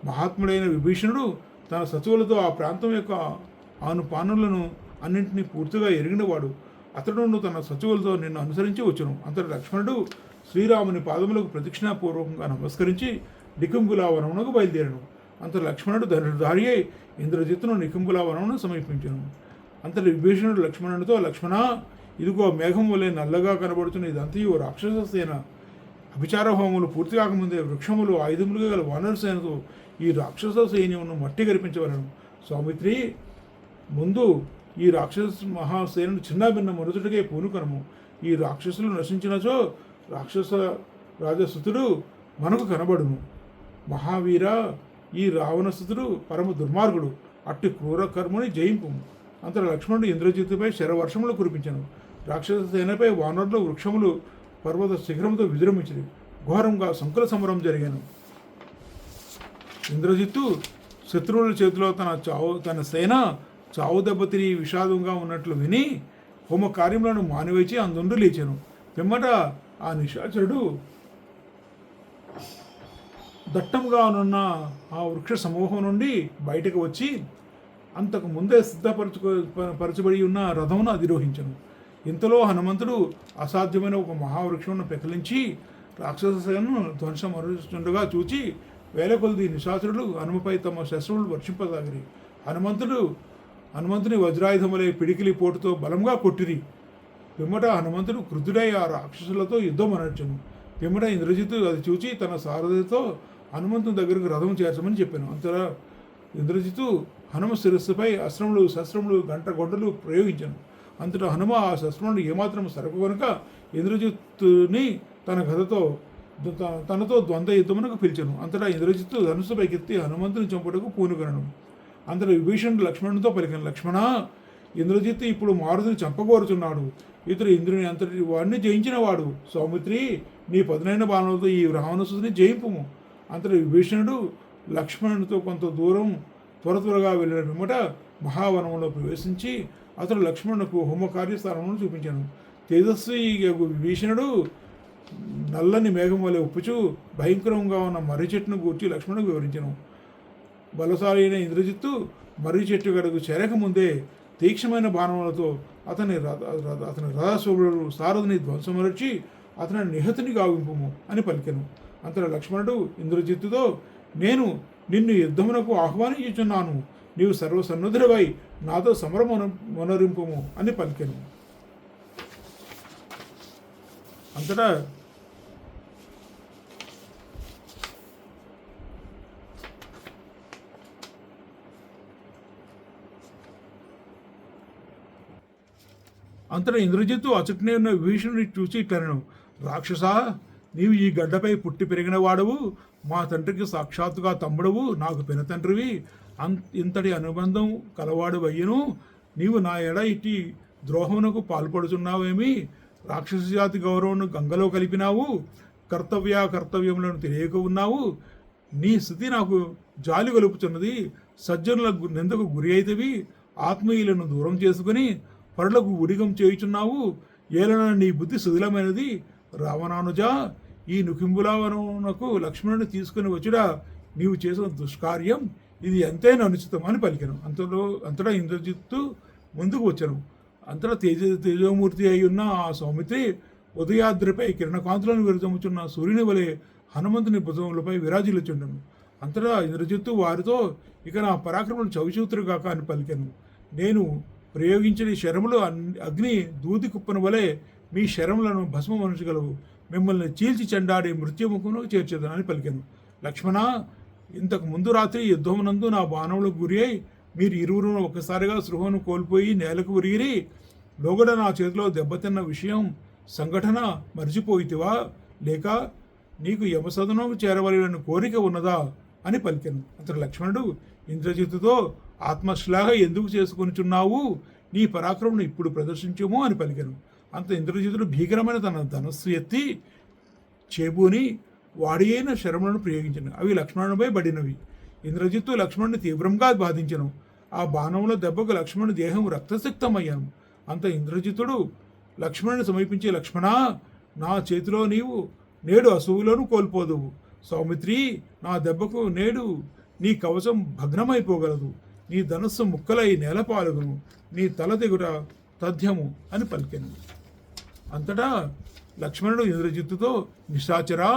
మహాత్ముడైన విభీషణుడు తన సచివులతో ఆ ప్రాంతం యొక్క ఆనుపానులను అన్నింటినీ పూర్తిగా ఎరిగినవాడు. అతడును తన సచివులతో నిన్ను అనుసరించి వచ్చును. అంతటి లక్ష్మణుడు శ్రీరాముని పాదములకు ప్రదక్షిణాపూర్వకంగా నమస్కరించి నికుంభులా వనమునకు బయలుదేరను. అంతటి లక్ష్మణుడు ధనుర్ధారి అయి ఇంద్రజిత్తును నికుంభులా వనమును సమీపించను. అంతటి విభీషణుడు లక్ష్మణునితో, లక్ష్మణ, ఇదిగో మేఘం వలె నల్లగా కనబడుతున్న ఇదంతయు రాక్షస సేన. అభిచార హోములు పూర్తి కాకముందే వృక్షములు ఆయుధములుగా గల వానర సేనతో ఈ రాక్షస సైన్యమును మట్టి గరిపించవలను. సౌమిత్రి, ముందు ఈ రాక్షస మహాసేనను చిన్నాభిన్న మొదటికే పూనుకనము. ఈ రాక్షసులు నశించినచో రాక్షస రాజసుతుడు మనకు కనబడును. మహావీర, ఈ రావణసుతుడు పరమ దుర్మార్గుడు. అట్టి క్రూర కర్మని జయింపు. అంతట లక్ష్మణుడు ఇంద్రజిత్తుపై శరవర్షములు కురిపించను. రాక్షస సేనపై వానరులు వృక్షములు పర్వత శిఖరంతో విజృంభించింది. ఘోరంగా సంకుల సమరం జరిగాను. ఇంద్రజిత్తు శత్రువుల చేతిలో తన సేన చావు దెబ్బతిని విషాదంగా ఉన్నట్లు విని హోమ కార్యములను మానివేచి అందుండి లేచాను. పిమ్మట ఆ నిశాచరుడు దట్టంగా ఉన్న ఆ వృక్ష సమూహం నుండి బయటకు వచ్చి అంతకు ముందే పరచబడి ఉన్న రథమును అధిరోహించను. ఇంతలో హనుమంతుడు అసాధ్యమైన ఒక మహావృక్షమును పెకలించి రాక్షస సేనను ధ్వంసమరుస్తుండగా చూచి వేల కొలది నిశాచరులు హనుమపై తమ శస్త్రములు వర్షింపసాగిరి. హనుమంతుని వజ్రాయుధములే పిడికిలి పోటుతో బలంగా కొట్టిరి. పిమ్మట హనుమంతుడు క్రుద్ధుడై ఆ రాక్షసులతో యుద్ధం అనర్చను. పిమ్మట ఇంద్రజిత్తు అది చూచి తన సారథితో హనుమంతుని దగ్గరకు రథం చేర్చమని చెప్పాను. అంతలా ఇంద్రజిత్తు హనుమ శిరస్సుపై అస్త్రములు, శస్త్రములు, గొడ్డలు ప్రయోగించను. అంతటా హనుమ ఆ శస్త్రములను ఏమాత్రం సరకు కనుక ఇంద్రజిత్తుని తన గదతో తనతో ద్వంద్వ యుద్ధమునకు పిలిచను. అంతటా ఇంద్రజిత్తు ధనుసు పైకెత్తి హనుమంతుని చంపుటకు పూనుకొనను. అంతటా విభీషణుడు లక్ష్మణునితో పలికను, లక్ష్మణ, ఇంద్రజిత్తు ఇప్పుడు మారుతిని చంపగోరుచున్నాడు. ఇతడు ఇంద్రుని అంతటి వాడిని జయించిన వాడు. సౌమిత్రి, నీ పదునైన బాణాలతో ఈ రావణసుని జయింపుము. అంతటి విభీషణుడు లక్ష్మణునితో కొంత దూరం త్వరగా వెళ్ళిన పిమ్మట మహావనంలో ప్రవేశించి అతడు లక్ష్మణునకు హోమకార్యస్థానమును చూపించాను. తేజస్వి విభీషణుడు నల్లని మేఘం వలె ఉప్పుచు భయంకరంగా ఉన్న మర్రి చెట్టును గూర్చి లక్ష్మణుకు వివరించను. బలశాలి అయిన ఇంద్రజిత్తు మర్రి చెట్టు గడకు చేరకముందే తీక్షమైన బాణములతో అతని రథశోభుడు సారథిని ధ్వంసమరచి అతని నిహతుని గావింపుము అని పలికెను. అంతలో లక్ష్మణుడు ఇంద్రజిత్తుతో, నేను నిన్ను యుద్ధమునకు ఆహ్వానించుచున్నాను. నీవు సర్వసన్నుధుడవై నాతో సమరమొనరింపుము అని పలికెను. అంతటా ఇంద్రజిత్తు అచటనే ఉన్న విభీషణుని చూసి ఇట్లనెను, రాక్షస, నీవు ఈ గడ్డపై పుట్టి పెరిగిన వాడవు, మా తండ్రికి సాక్షాత్తుగా తమ్ముడవు, నాకు పెనతండ్రివి, ఇంతటి అనుబంధం కలవాడు అయ్యను. నీవు నా ఎడ ఇట్టి ద్రోహమునకు పాల్పడుచున్నావేమి? రాక్షస జాతి గౌరవను గంగలో కలిపినావు, కర్తవ్యములను తెలియక ఉన్నావు. నీ స్థితి నాకు జాలి గలుపుతున్నది. సజ్జనుల నిందకు గురి అయితవి, ఆత్మీయులను దూరం చేసుకుని పరులకు ఉడిగం చేయుచున్నావు. ఏలన నీ బుద్ధి శిథిలమైనది. రావణానుజ, ఈ నికుంభులవనమునకు లక్ష్మణుని తీసుకుని వచ్చుడా నీవు చేసిన దుష్కార్యం, ఇది ఎంతైనా అనుచితం అని పలికెను. అంతటా ఇంద్రజిత్తు ముందుకు వచ్చాను. అంతటా తేజోమూర్తి అయి ఉన్న ఆ సౌమిత్రి ఉదయాద్రిపై కిరణకాంతులను విరజముచున్న సూర్యుని వలె హనుమంతుని భుజములపై విరాజిల్లుచుండెను. అంతటా ఇంద్రజిత్తు వారితో, ఇక నా పరాక్రమను చవిచూతురుగాక అని పలికెను. నేను ప్రయోగించిన శరములు అగ్ని దూది కుప్పను వలె మీ శరములను భస్మమనచగలవు. మిమ్మల్ని చీల్చి చెండాడి మృత్యుముఖమును చేర్చేదనని పలికెను. లక్ష్మణ, ఇంతకు ముందు రాత్రి యుద్ధమునందు నా బాణములకు గురి అయి మీరు ఇరువురు ఒకసారిగా సృహను కోల్పోయి నేలకు ఉరిగిరి. లోగడ నా చేతిలో దెబ్బతిన్న సంఘటన మర్చిపోయితివా, లేక నీకు యమసదనం చేరవలెనని కోరిక ఉన్నదా అని పలికెను. అంతటి లక్ష్మణుడు ఇంద్రజిత్తుతో, ఆత్మశ్లాఘ ఎందుకు చేసుకొనిచున్నావు? నీ పరాక్రమను ఇప్పుడు ప్రదర్శించుము అని పలికెను. అంత ఇంద్రజిత్తుడు భీకరమైన తన ధనస్సు ఎత్తి చేబూని వాడి అయిన శరములను ప్రయోగించను. అవి లక్ష్మణునిపై పడినవి. ఇంద్రజిత్తు లక్ష్మణుని తీవ్రంగా బాధించను. ఆ బాణముల దెబ్బకు లక్ష్మణుని దేహం రక్తసిక్తమయ్యాను. అంత ఇంద్రజిత్తుడు లక్ష్మణుని సమీపించి, లక్ష్మణ, నా చేతిలో నీవు నేడు అసువులను కోల్పోదువు. సౌమిత్రి, నా దెబ్బకు నేడు నీ కవచం భగ్నమైపోగలదు. నీ ధనస్సు ముక్కలై నేల పాలుగును. నీ తల తెగుట తథ్యము అని పలికెను. అంతటా లక్ష్మణుడు ఇంద్రజిత్తుతో, నిశాచరా,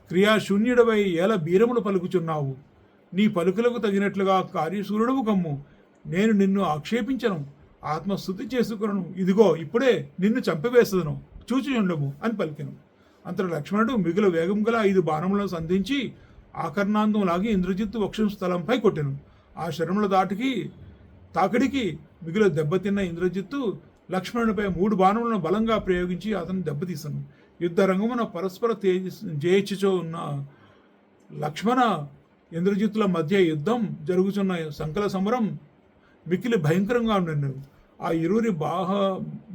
క్రియాశూన్యుడవై ఏల బీరములు పలుకుచున్నావు. నీ పలుకులకు తగినట్లుగా కార్యశూరుడవు కమ్ము. నేను నిన్ను ఆక్షేపించను, ఆత్మస్థుతి చేసుకును. ఇదిగో ఇప్పుడే నిన్ను చంపివేసదును, చూచియుండము అని పలికెను. అంతట లక్ష్మణుడు మిగులు వేగం గల 5 బాణములను సంధించి ఆకర్ణాంతం లాగి ఇంద్రజిత్తు వక్షం స్థలంపై కొట్టెను. ఆ శరముల తాకిడికి మిగులు దెబ్బతిన్న ఇంద్రజిత్తు లక్ష్మణునిపై 3 బాణములను బలంగా ప్రయోగించి అతను దెబ్బతీసను. యుద్ధ రంగమున పరస్పర జయించుచో ఉన్న లక్ష్మణ ఇంద్రజిత్తుల మధ్య యుద్ధం జరుగుతున్న సంకల సమరం మిక్కిలి భయంకరంగా ఉండెను. ఆ ఇరువురి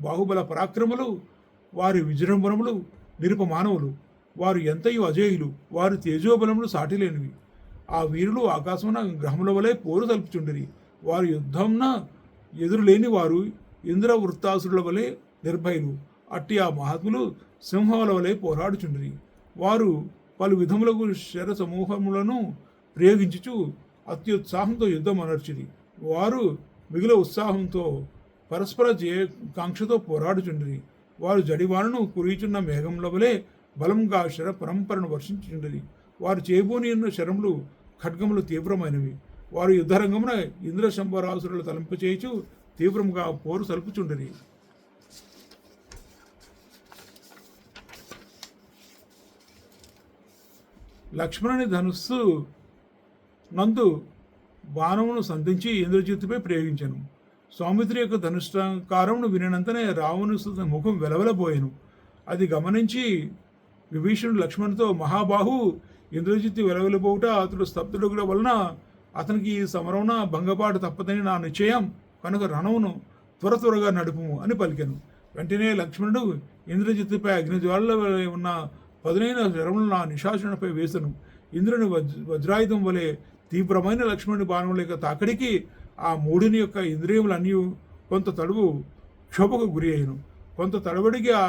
బాహుబల పరాక్రములు, వారి విజృంభణములు నిరుపమానవులు. వారు ఎంతయు అజేయులు, వారి తేజోబలములు సాటిలేనివి. ఆ వీరులు ఆకాశమున గ్రహముల వలె పోరు తలుపుచుండిరి. వారు యుద్ధంన ఎదురులేని వారు ఇంద్రవృత్తాసురుల వలె నిర్భయులు. అట్టి ఆ మహాత్ములు సింహముల వలె పోరాడుచుండిరి. వారు పలు విధములకు శర సమూహములను ప్రయోగించుచు అత్యుత్సాహంతో యుద్ధం అనర్చిరి. వారు మిగుల ఉత్సాహంతో పరస్పర కాంక్షతో పోరాడుచుండిరి. వారు జడివానను కురియుచున్న మేఘముల వలె బలంగా శర పరంపరను వర్షించుచుండిరి. వారు చేయబోని శరములు ఖడ్గములు తీవ్రమైనవి. వారు యుద్ధరంగమున ఇంద్రశంభరాసురులు తలంపచేయచు తీవ్రంగా పోరు సలుపుచుండిరి. లక్ష్మణుని ధనుస్సు నందు బాణమును సంధించి ఇంద్రజిత్తుపై ప్రయోగించాను. సౌమిత్రి యొక్క ధనుష్కారమును వినినంతనే రావణుని ముఖం వెలవెలబోయెను. అది గమనించి విభీషణుడు లక్ష్మణునితో, మహాబాహు, ఇంద్రజిత్తు వెలవెలబోవుట అతడు స్తబ్దుడుగుల వలన అతనికి ఈ సమరమున భంగపాటు తప్పదని నా నిశ్చయం. కనుక రణమును త్వరగా నడుపుము అని పలికెను. వెంటనే లక్ష్మణుడు ఇంద్రజిత్తుపై అగ్నిజ్వాలలో ఉన్న పదునైన శరములను నా నిశాచరునిపై వేసెను. ఇంద్రుని వజ్రాయుధం వలె తీవ్రమైన లక్ష్మణుని బాణముల యొక్క తాకిడికి ఆ మూడిని యొక్క ఇంద్రియములన్నీ కొంత తడువు క్షోభకు గురి అయ్యను. కొంత తడబడికి ఆ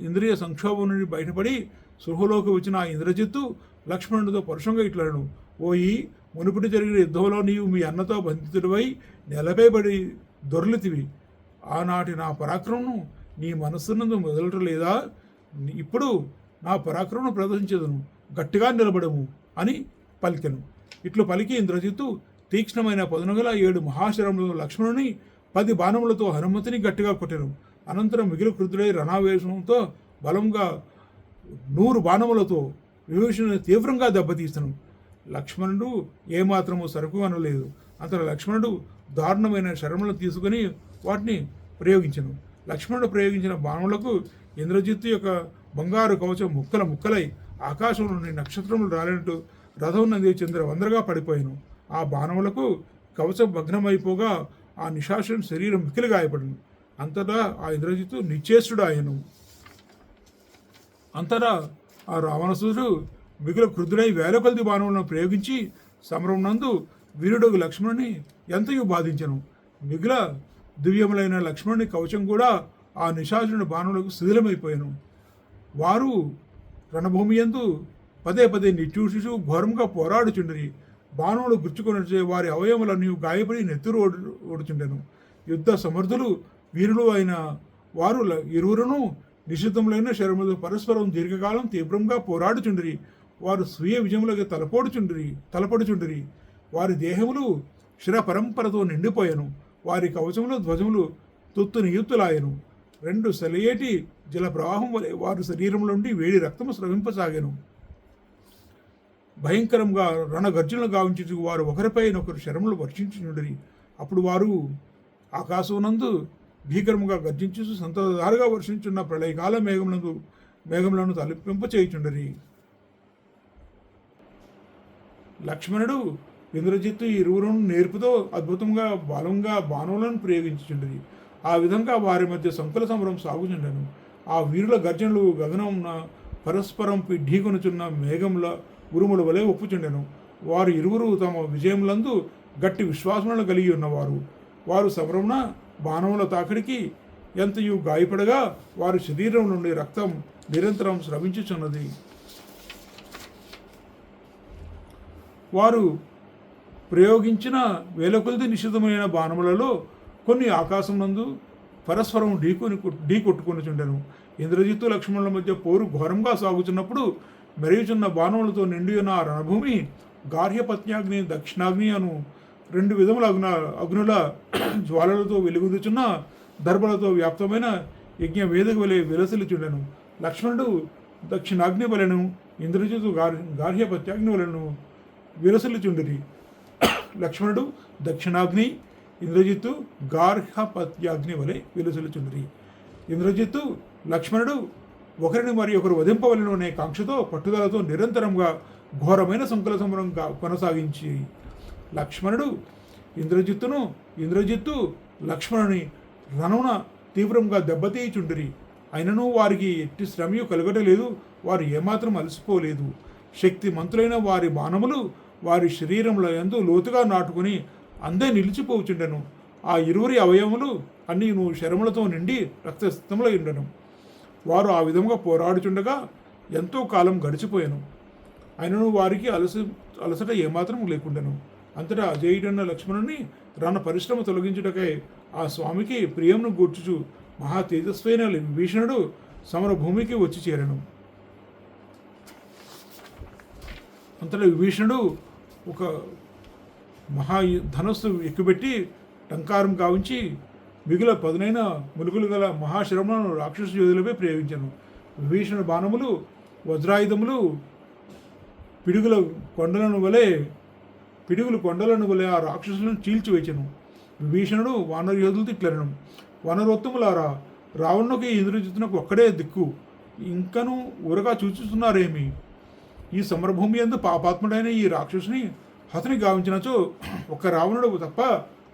ఇంద్రియ సంక్షోభం నుండి బయటపడి సృహలోకి వచ్చిన ఆ ఇంద్రజిత్తు లక్ష్మణుడితో పరుషంగా ఇట్లను, ఓయి, మునుపటి జరిగిన యుద్ధంలో నీవు మీ అన్నతో బంధితుడివై నెలపై పడి దొర్లితివి. ఆనాటి నా పరాక్రమను నీ మనస్సునందు మొదలటలేదా? ఇప్పుడు నా పరాక్రమను ప్రదర్శించదును, గట్టిగా నిలబడము అని పలికెను. ఇట్లు పలికి ఇంద్రజిత్తు తీక్ష్ణమైన పదునగల 7 మహాశరములతో లక్ష్మణుని 10 బాణములతో హనుమతిని గట్టిగా కొట్టెను. అనంతరం మిగిలి క్రుద్ధుడై రణావేశంతో బలంగా 100 బాణములతో విభీషణుని తీవ్రంగా దెబ్బతీస్తను. లక్ష్మణుడు ఏమాత్రము సరుకు అనలేదు. అంతలో లక్ష్మణుడు దారుణమైన శరములను తీసుకుని వాటిని ప్రయోగించను. లక్ష్మణుడు ప్రయోగించిన బాణములకు ఇంద్రజిత్తు యొక్క బంగారు కవచం ముక్కలై ఆకాశం నుండి నక్షత్రములు రాలినట్టు రథం నంది చంద్రవందరగా పడిపోయాను. ఆ బాణములకు కవచం భగ్నమైపోగా ఆ నిశాచరుని శరీరం మిక్కిలి గాయపడను. అంతటా ఆ ఇంద్రజిత్తు నిశ్చేష్టుడు ఆయను. అంతటా ఆ రావణసుడు మిగులు క్రుద్ధుడై 1000 కొలది బాణములను ప్రయోగించి సమరం నందు వీరుడు లక్ష్మణుని ఎంతయో బాధించను. మిగుల దివ్యములైన లక్ష్మణుని కవచం కూడా ఆ నిశాచరుని బాణములకు శిథిలమైపోయాను. వారు రణభూమి యందు పదే నిట్టూషిషు ఘోరంగా పోరాడుచుండిరి. బాణములు గుచ్చుకొని వారి అవయములన్నీ గాయపడి నెత్తురు ఓడుచుండెను. యుద్ధ సమర్థులు వీరులు అయిన వారు ఇరువురును నిషిద్ధములైన శరములతో పరస్పరం దీర్ఘకాలం తీవ్రంగా పోరాడుచుండిరి. వారు స్వీయ విజయములకు తలపడుచుండిరి. వారి దేహములు శిర పరంపరతో నిండిపోయాను. వారి కవచములు ధ్వజములు తుత్తు నియుత్తులాయను. 2 సెలయేటి జల ప్రవాహం వలె వారి శరీరముల నుండి వేడి రక్తము స్రవింపసాగాను. భయంకరంగా రణగర్జనలు గావించు వారు ఒకరిపైనొకరు శరములు వర్షించుచుండిరి. అప్పుడు వారు ఆకాశమునందు భీకరముగా గర్జించు సంతధారగా వర్షించున్న ప్రళయకాల మేఘములను తలపింపచేయుచుండిరి. లక్ష్మణుడు ఇంద్రజిత్తు ఇరువురును నేర్పుతో అద్భుతంగా బలంగా బాణములను ప్రయోగించుచుండిరి. ఆ విధంగా వారి మధ్య సంకుల సమరం సాగుచుండెను. ఆ వీరుల గర్జనలు గగనమున పరస్పరం ఢీకొనుచున్న మేఘముల ఉరుముల వలె ఒప్పుచుండెను. వారు ఇరువురు తమ విజయములందు గట్టి విశ్వాసములను కలిగి ఉన్నవారు. వారు సమరమున బాణముల తాకిడికి ఎంతయు గాయపడగా వారి శరీరం నుండి రక్తం నిరంతరం స్రవించుచున్నది. వారు ప్రయోగించిన 1000 కొలది నిషిద్ధమైన బాణములలో కొన్ని ఆకాశం నందు, పరస్పరం ఢీ కొట్టుకొనిచుండెను. ఇంద్రజిత్తు లక్ష్మణుల మధ్య పోరు ఘోరంగా సాగుతున్నప్పుడు మెరుగుచున్న బాణములతో నిండి ఉన్న ఆ రణభూమి గార్హ్యపత్యాగ్ని, దక్షిణాగ్ని అను 2 విధముల అగ్నుల జ్వాలలతో వెలుగుదుచున్న దర్భలతో వ్యాప్తమైన యజ్ఞ వేదిక వలె విలసిల్లుచుండెను. లక్ష్మణుడు దక్షిణాగ్ని వలెను, ఇంద్రజిత్తు గార్హ్యపత్యాగ్ని వలెను విలసిల్లుచుండిరి. లక్ష్మణుడు దక్షిణాగ్ని, ఇంద్రజిత్తు గార్హపత్యాగ్ని వలె విలసిల్లుచుండిరి. ఇంద్రజిత్తు లక్ష్మణుడు ఒకరిని మరి ఒకరు వధింపవలను అనే కాంక్షతో పట్టుదలతో నిరంతరంగా ఘోరమైన సంకుల సమరం కొనసాగించి లక్ష్మణుడు ఇంద్రజిత్తు లక్ష్మణుని రణమున తీవ్రంగా దెబ్బతీయుచుండిరి. అయినను వారికి ఎట్టి శ్రమయు కలగటలేదు. వారు ఏమాత్రం అలసిపోలేదు. శక్తిమంతులైన వారి బాణములు వారి శరీరముల యందు లోతుగా నాటుకుని అందే నిలిచిపోచుండెను. ఆ ఇరువురి అవయవములు అన్నీ శరములతో నిండి రక్తస్థములై ఉండెను. వారు ఆ విధంగా పోరాడుచుండగా ఎంతో కాలం గడిచిపోయాను. అయినను వారికి అలసట ఏమాత్రం లేకుండెను. అంతటా అజేయుడన్న లక్ష్మణుని రణ పరిశ్రమ తొలగించుటకై ఆ స్వామికి ప్రియమును గూర్చుచు మహా తేజస్వైన విభీషణుడు సమర భూమికి వచ్చి చేరెను. అంతటా విభీషణుడు ఒక మహా ధనస్సు ఎక్కుపెట్టి టంకారం గావించి మిగుల పదునైన ములుగులు గల మహాశరములను రాక్షస యోధులపై ప్రయోగించాను. విభీషణ బాణములు వజ్రాయుధములు పిడుగుల కొండలను వలె ఆ రాక్షసులను చీల్చివేచెను. విభీషణుడు వానర యోధులతో ఇట్లనను: వానరోత్తములారా, రావణునికి ఇంద్రజిత్తునకు ఒక్కడే దిక్కు, ఇంకను ఊరగా చూచుతున్నారేమి? ఈ సమరభూమి యందు పాపాత్ముడైన ఈ రాక్షసుని హతని గావించినచో ఒక్క రావణుడు తప్ప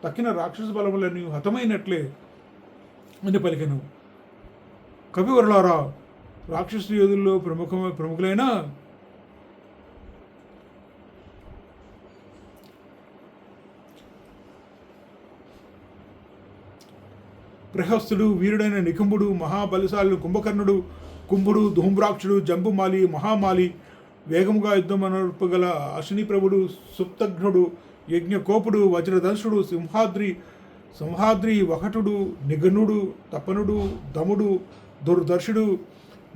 తక్కిన రాక్షస బలములన్నీ హతమైనట్లే అని పలికెను. కవివరులారా, రాక్షస యోధుల్లో ప్రముఖులైన ప్రహస్తుడు, వీరుడైన నికుంభుడు, మహాబలిశాలు కుంభకర్ణుడు, కుంభుడు, ధూమ్రాక్షుడు, జంబుమాలి, మహామాలి, వేగముగా యుద్ధమనర్పగల అశ్విని ప్రభుడు, సుప్తఘ్నుడు, యజ్ఞకోపుడు, వజ్రధనుషుడు, సింహాద్రి వహటుడు, నిఘనుడు, తపనుడు, దముడు, దుర్దర్శుడు,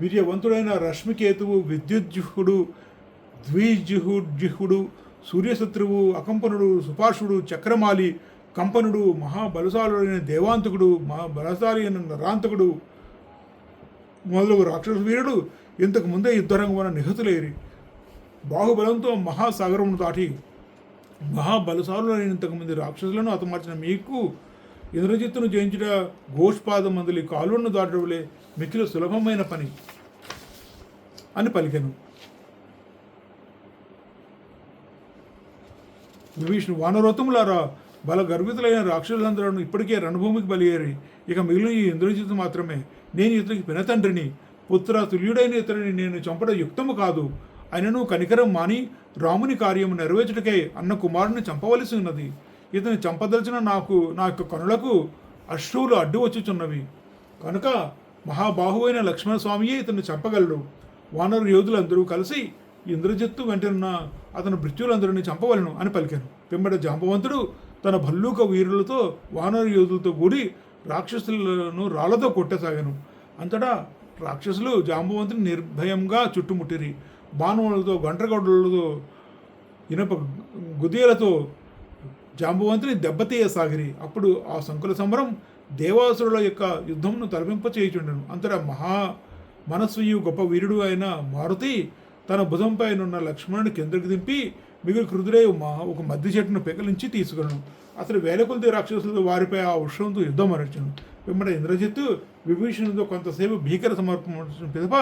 వీర్యవంతుడైన రశ్మికేతువు, విద్యుజ్జిహుడు, ద్విజిహుడు, సూర్యశత్రువు, అకంపనుడు, సుపార్షుడు, చక్రమాలి, కంపనుడు, మహాబలశాలుడైన దేవాంతకుడు, మహాబలశాలి అయిన నరాంతకుడు మొదలగు రాక్షస వీరుడు ఇంతకు ముందే యుద్ధరంగమున నిహతులేరి బాహుబలంతో మహాసాగరమును దాటి మహాబలశాలులైన ఇంతకుమంది రాక్షసులను హతమార్చిన మీకు ఇంద్రజిత్తును జయించుట గోష్పాదం మందులి కాలువను దాటడలే మిక్కిలి సులభమైన పని అని పలికెను. విభీషణుడు: వానరోత్తములారా, బల గర్భితులైన రాక్షసులందరూ ఇప్పటికే రణభూమికి బలియేరి, ఇక మిగిలిన ఈ ఇంద్రజిత్తు మాత్రమే. నేను ఇతనికి పినతండ్రిని, పుత్ర తుల్యుడైన ఇతడిని నేను చంపడం యుక్తము కాదు. అయినను కనికరం మాని రాముని కార్యము నెరవేర్చుటకై అన్న కుమారుని చంపవలసి ఉన్నది. ఇతని చంపదలిచిన నా యొక్క కనులకు అశ్రువులు అడ్డు వచ్చుచున్నవి కనుక మహాబాహువైన లక్ష్మణస్వామియే ఇతన్ని చంపగలడు. వానరు యోధులందరూ కలిసి ఇంద్రజిత్తు వెంటనున్న అతను భృత్యులందరినీ చంపవలను అని పలికాను. పిమ్మట జాంబవంతుడు తన భల్లూక వీరులతో వానర యోధులతో కూడి రాక్షసులను రాళ్లతో కొట్టసాగాను. అంతటా రాక్షసులు జాంబవంతుని నిర్భయంగా చుట్టుముట్టిరి. బాణములతో, గంటగొడ్డలతో, ఇనప గుదియలతో జాంబవంతుని దెబ్బతీయసాగిరి. అప్పుడు ఆ సంకుల సమరం దేవాసురుల యొక్క యుద్ధంను తలపింపచేయుచుండెను. అంతటా మనస్వియు గొప్ప వీరుడు అయిన మారుతి తన భుజంపై నున్న లక్ష్మణుని కిందకి దింపి మిగులు క్రుదుడై ఒక మద్ది చెట్టును పెకలించి తీసుకున్నాను. అతడు వేలకొలది రాక్షసులతో వారిపై ఆ వృషంతో యుద్ధం మరచాను. పిమ్మట ఇంద్రజిత్తు విభీషణుడితో కొంతసేపు భీకర సమర్పణ పిదప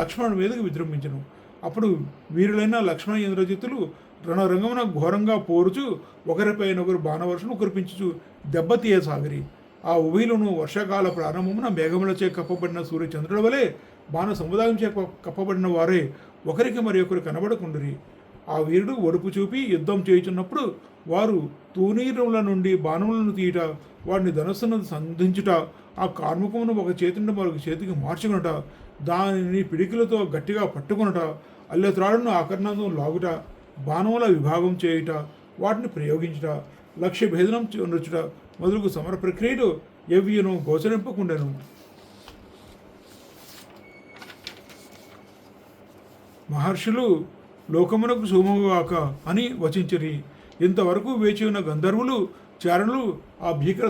లక్ష్మణుడి మీదకి విజృంభించను. అప్పుడు వీరులైన లక్ష్మణ ఇంద్రజిత్తులు రణరంగమున ఘోరంగా పోరుచు ఒకరిపైనొకరు బాణవర్షను కురిపించుచు దెబ్బతీయసాగిరి. ఆ ఉభయులను వర్షాకాల ప్రారంభమున మేఘములచే కప్పబడిన సూర్యచంద్రుల వలె బాణ సముదాయం చే కప్పబడిన వారే ఒకరికి మరి ఒకరు కనబడకుండిరి. ఆ వీరుడు ఒడుపు చూపి యుద్ధం చేయుచున్నప్పుడు వారు తూనీరముల నుండి బాణములను తీయట, వాడిని ధనస్సును సంధించుట, ఆ కార్ముకమును ఒక చేతి నుండి మరొక చేతికి మార్చుకునుట, దానిని పిడికిలతో గట్టిగా పట్టుకునుట, అల్లెత్రాడును ఆకర్ణంతో లాగుట, బాణముల విభాగం చేయుట, వాటిని ప్రయోగించుట, లక్ష్య భేదనం నృచుట మొదలగు సమర ప్రక్రియలు ఎవ్వియను గోచరింపకుండెను. మహర్షులు లోకమునకు శుభముగాక అని వచించిరి. ఇంతవరకు వేచి ఉన్న గంధర్వులు చారణులు ఆ భీకర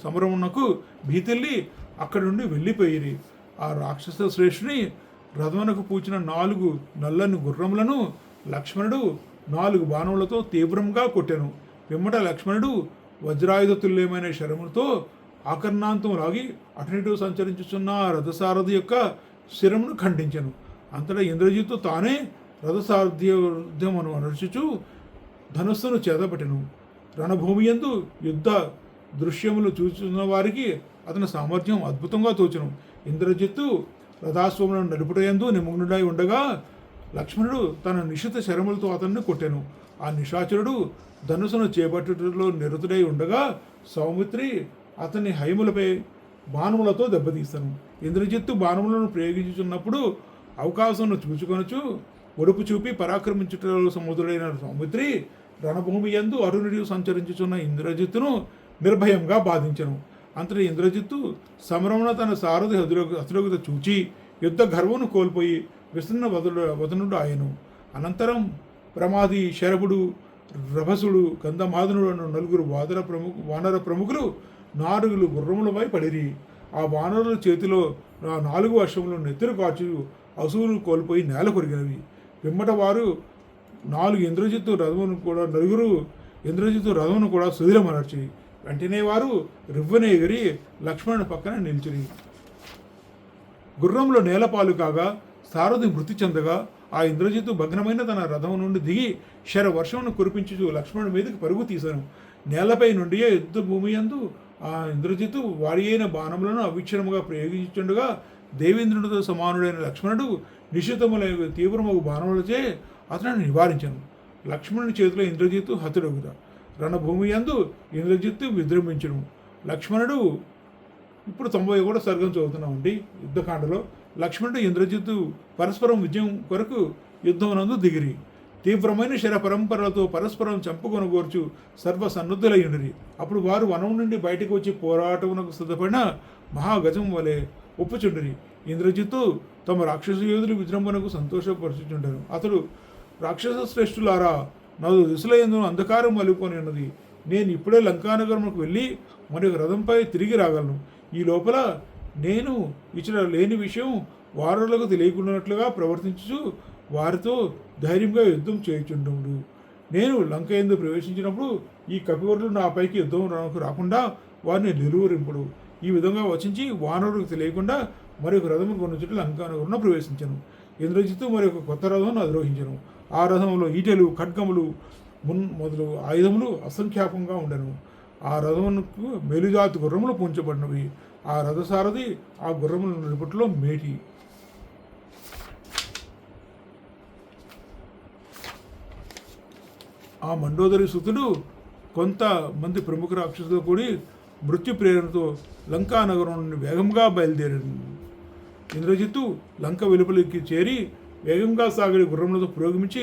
సమరమునకు భీతిల్లి అక్కడి నుండి వెళ్ళిపోయిరి. ఆ రాక్షస శ్రేష్ఠుని రథమునకు పూచిన 4 నల్లని గుర్రములను లక్ష్మణుడు 4 బాణములతో తీవ్రంగా కొట్టెను. పిమ్మట లక్ష్మణుడు వజ్రాయుధ తుల్యమైన శరములతో ఆకర్ణాంతం లాగి అటునిటు సంచరించుచున్న రథసారథి యొక్క శిరమును ఖండించెను. అంతటా ఇంద్రజిత్తు తానే రథసారథ్యమును నడుచుచు ధనుస్సును చేతపట్టెను. రణభూమి యందు యుద్ధ దృశ్యములు చూచున్న వారికి అతని సామర్థ్యం అద్భుతంగా తోచెను. ఇంద్రజిత్తు రథాశ్వములను నడుపుటయందు నిమగ్నుడై ఉండగా లక్ష్మణుడు తన నిశిత శరములతో అతన్ని కొట్టెను. ఆ నిశాచరుడు ధనుసును చేపట్టుటలో నిరతుడై ఉండగా సౌమిత్రి అతని హైములపై బాణములతో దెబ్బతీస్తాను. ఇంద్రజిత్తు బాణములను ప్రయోగించుచున్నప్పుడు అవకాశంను చూచుకొనుచు ఒడుపు చూపి పరాక్రమించుటలో సముద్రుడైన సౌమిత్రి రణభూమి యందు అరుణుడి సంచరించుచున్న ఇంద్రజిత్తును నిర్భయంగా బాధించెను. అంతటి ఇంద్రజిత్తు సమరమున తన సారథి అతులగుత చూచి యుద్ధ గర్వమును కోల్పోయి విసన్న వదనుడు ఆయను. అనంతరం ప్రమాది శరభుడు రభసుడు గంధమాదనుడు అను 4 వానర ప్రముఖులు 4 గుర్రములపై పడిరి. ఆ వానరుల చేతిలో 4 వర్షములు నెత్తురు కాచు అసువులు కోల్పోయి నేల కొరిగినవి. పిమ్మట వారు 4 ఇంద్రజిత్తు రథమును కూడా 4 ఇంద్రజిత్తు రథమును కూడా సుదిలమనర్చి వెంటనే వారు రివ్వన ఎగిరి లక్ష్మణుని పక్కన నిలిచిరి. గుర్రంలో నేలపాలు కాగా సారథి మృతి చెందగా ఆ ఇంద్రజిత్తు భగ్నమైన తన రథం నుండి దిగి శర వర్షమును కురిపించుచు లక్ష్మణుడి మీదకి పరుగు తీశాను. నేలపై నుండి యుద్ధ భూమి యందు ఆ ఇంద్రజిత్తు వాడి అయిన బాణములను అవిక్షణముగా ప్రయోగించుండగా దేవేంద్రుడితో సమానుడైన లక్ష్మణుడు నిశితములైన తీవ్రమగు బాణములచే అతనిని నివారించాను. లక్ష్మణుని చేతిలో ఇంద్రజిత్తు హతుడగుట రణభూమి యందు ఇంద్రజిత్తు విజృంభించును. లక్ష్మణుడు ఇప్పుడు 91 సర్గం చదువుతున్నామండి. యుద్ధకాండలో లక్ష్మణుడు ఇంద్రజిత్తు పరస్పరం విజయం కొరకు యుద్ధమునందు దిగిరి. తీవ్రమైన శర పరంపరలతో పరస్పరం చంపుకొనగోర్చు సర్వసన్నుద్ధులయ్యుండిరి. అప్పుడు వారు వనం నుండి బయటకు వచ్చి పోరాటమునకు సిద్ధపడిన మహాగజం వలె ఒప్పుచుండిరి. ఇంద్రజిత్తు తమ రాక్షస యోధులు విజృంభణకు సంతోషపరుచుచుండెను. అతడు రాక్షస శ్రేష్ఠులారా, 4 దిశల యందు అంధకారం మలుపుకొని ఉన్నది. నేను ఇప్పుడే లంకానగరముకు వెళ్ళి మరొక రథంపై తిరిగి రాగలను. ఈ లోపల నేను ఇచ్చిన లేని విషయం వారులకు తెలియకున్నట్లుగా ప్రవర్తించు వారితో ధైర్యంగా యుద్ధం చేయుచుండు. నేను లంక యందు ప్రవేశించినప్పుడు ఈ కపివరులు నాపైకి యుద్ధం రాకుండా వారిని నిలువరింపుడు. ఈ విధంగా వచించి వానరులకు తెలియకుండా మరొక రథము కొనుచుట లంకానగరంలో ప్రవేశించను. ఇంద్రజిత్తు మరొక కొత్త రథమును అధిరోహించను. ఆ రథంలో ఈటెలు ఖడ్గములు మొదలు ఆయుధములు అసంఖ్యాకంగా ఉండెను. ఆ రథమునకు మేలుజాతి గుర్రములు పూంచబడినవి. ఆ రథసారథి ఆ గుర్రముల నిలుపుట్లో మేటి. ఆ మండోదరి సుతుడు కొంతమంది ప్రముఖ రాక్షసులతో కూడి మృత్యు ప్రేరణతో లంకా నగరం నుండి వేగంగా బయలుదేరాడు. ఇంద్రజిత్తు లంక వెలుపలికి చేరి వేగంగా సాగే గుర్రములతో పురోగమించి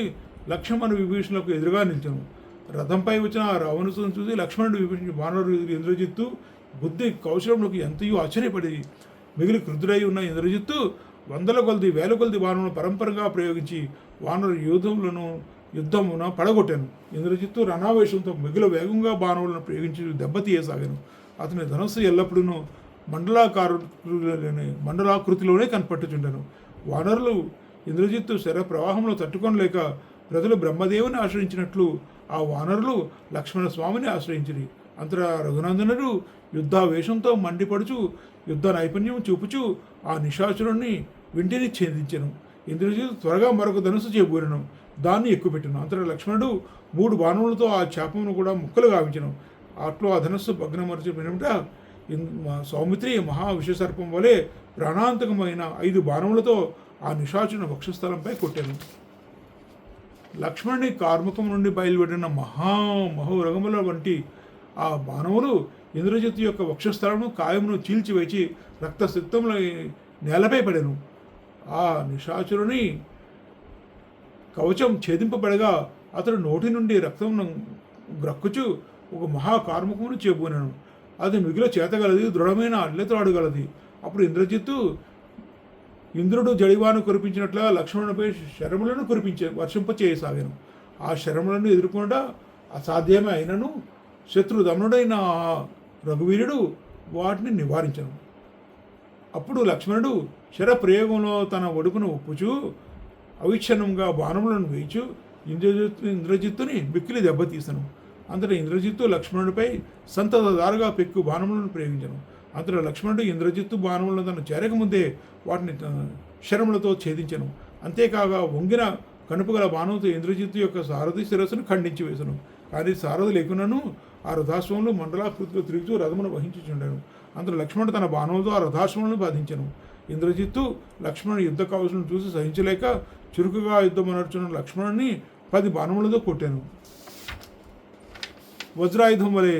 లక్ష్మణ విభీషణులకు ఎదురుగా నిలిచాను. రథంపై వచ్చిన ఆ రావణుసును చూసి లక్ష్మణుడు విభీషణ వానరు ఇంద్రజిత్తు బుద్ధి కౌశలములకు ఎంతయో ఆశ్చర్యపడి మిగిలి క్రుద్ధుడై ఉన్న ఇంద్రజిత్తు 100 కొలది 1000 కొలది బాణములను పరంపరగా ప్రయోగించి వానరు యుద్ధమున పడగొట్టాను. ఇంద్రజిత్తు రణావేశంతో మిగిలిన వేగంగా బాణములను ప్రయోగించి దెబ్బతీయసాగాను. అతని ధనస్సు ఎల్లప్పుడూ మండలాకృతిలోనే కనపట్టుచుండెను. వానరులు ఇంద్రజిత్తు శర ప్రవాహంలో తట్టుకొనలేక ప్రజలు బ్రహ్మదేవుని ఆశ్రయించినట్లు ఆ వానరులు లక్ష్మణస్వామిని ఆశ్రయించిరి. అంతటా రఘునందనుడు యుద్ధావేశంతో మండిపడుచు యుద్ధ నైపుణ్యం చూపుచు ఆ నిశాచురుణ్ణి వింటిని ఛేదించెను. ఇంద్రజిత్తు త్వరగా మరొక ధనుసు చేబూరెను. దాన్ని ఎక్కుపెట్టెను. అంతటా లక్ష్మణుడు 3 బాణములతో ఆ శాపమును కూడా ముక్కలు గావించెను. అట్లో ఆ ధనుస్సు భగ్నమరచి పిమ్మట సౌమిత్రి మహావిషసర్పం వలె ప్రాణాంతకమైన 5 బాణములతో ఆ నిశాచుని వక్షస్థలంపై కొట్టాను. లక్ష్మణుని కార్ముఖం నుండి బయలువెడిన మహోరగముల వంటి ఆ బాణములు ఇంద్రజిత్తు యొక్క వక్షస్థలము కాయమును చీల్చివేచి రక్తసిక్తముల నేలపై పడెను. ఆ నిశాచురుని కవచం ఛేదింపబడగా అతడు నోటి నుండి రక్తమును గ్రక్కుచు ఒక మహాకార్ముకమును చేయబోనాను. అది మిగిలిన చేతగలది, దృఢమైన అల్లెతలాడగలది. అప్పుడు ఇంద్రుడు జడివాను కురిపించినట్లుగా లక్ష్మణునిపై శరములను వర్షింపచేయసాగాను. ఆ శరములను ఎదుర్కొనడా అసాధ్యమే అయినను శత్రుదమనుడైన రఘువీరుడు వాటిని నివారించను. అప్పుడు లక్ష్మణుడు శరప్రయోగంలో తన ఒడుపును ఒప్పుచూ అవిచ్ఛిన్నంగా బాణములను వేయిచు ఇంద్రజిత్తుని మిక్కిలి దెబ్బతీసను. అంతటా ఇంద్రజిత్తు లక్ష్మణుడిపై సంతతధారగా పెక్కు బాణములను ప్రయోగించను. అంతటా లక్ష్మణుడు ఇంద్రజిత్తు బాణములను తను చేరకముందే వాటిని శరములతో ఛేదించను. అంతేకాక వంగిన కనుపగల బాణంతో ఇంద్రజిత్తు యొక్క సారథి శిరస్సును ఖండించి వేసను. కానీ సారథి లేకున్నాను ఆ రథాశ్వములు మండలాకృతిలో తిరుగుతూ రథమును వహించుచుండెను. అంతలో లక్ష్మణుడు తన బాణంతో ఆ రథాశ్వములను బాధించను. ఇంద్రజిత్తు లక్ష్మణుని యుద్ధ కవచలను చూసి సహించలేక చురుకుగా యుద్ధం నడుచున్న లక్ష్మణుని 10 బాణములతో కొట్టాను. వజ్రాయుధం వలె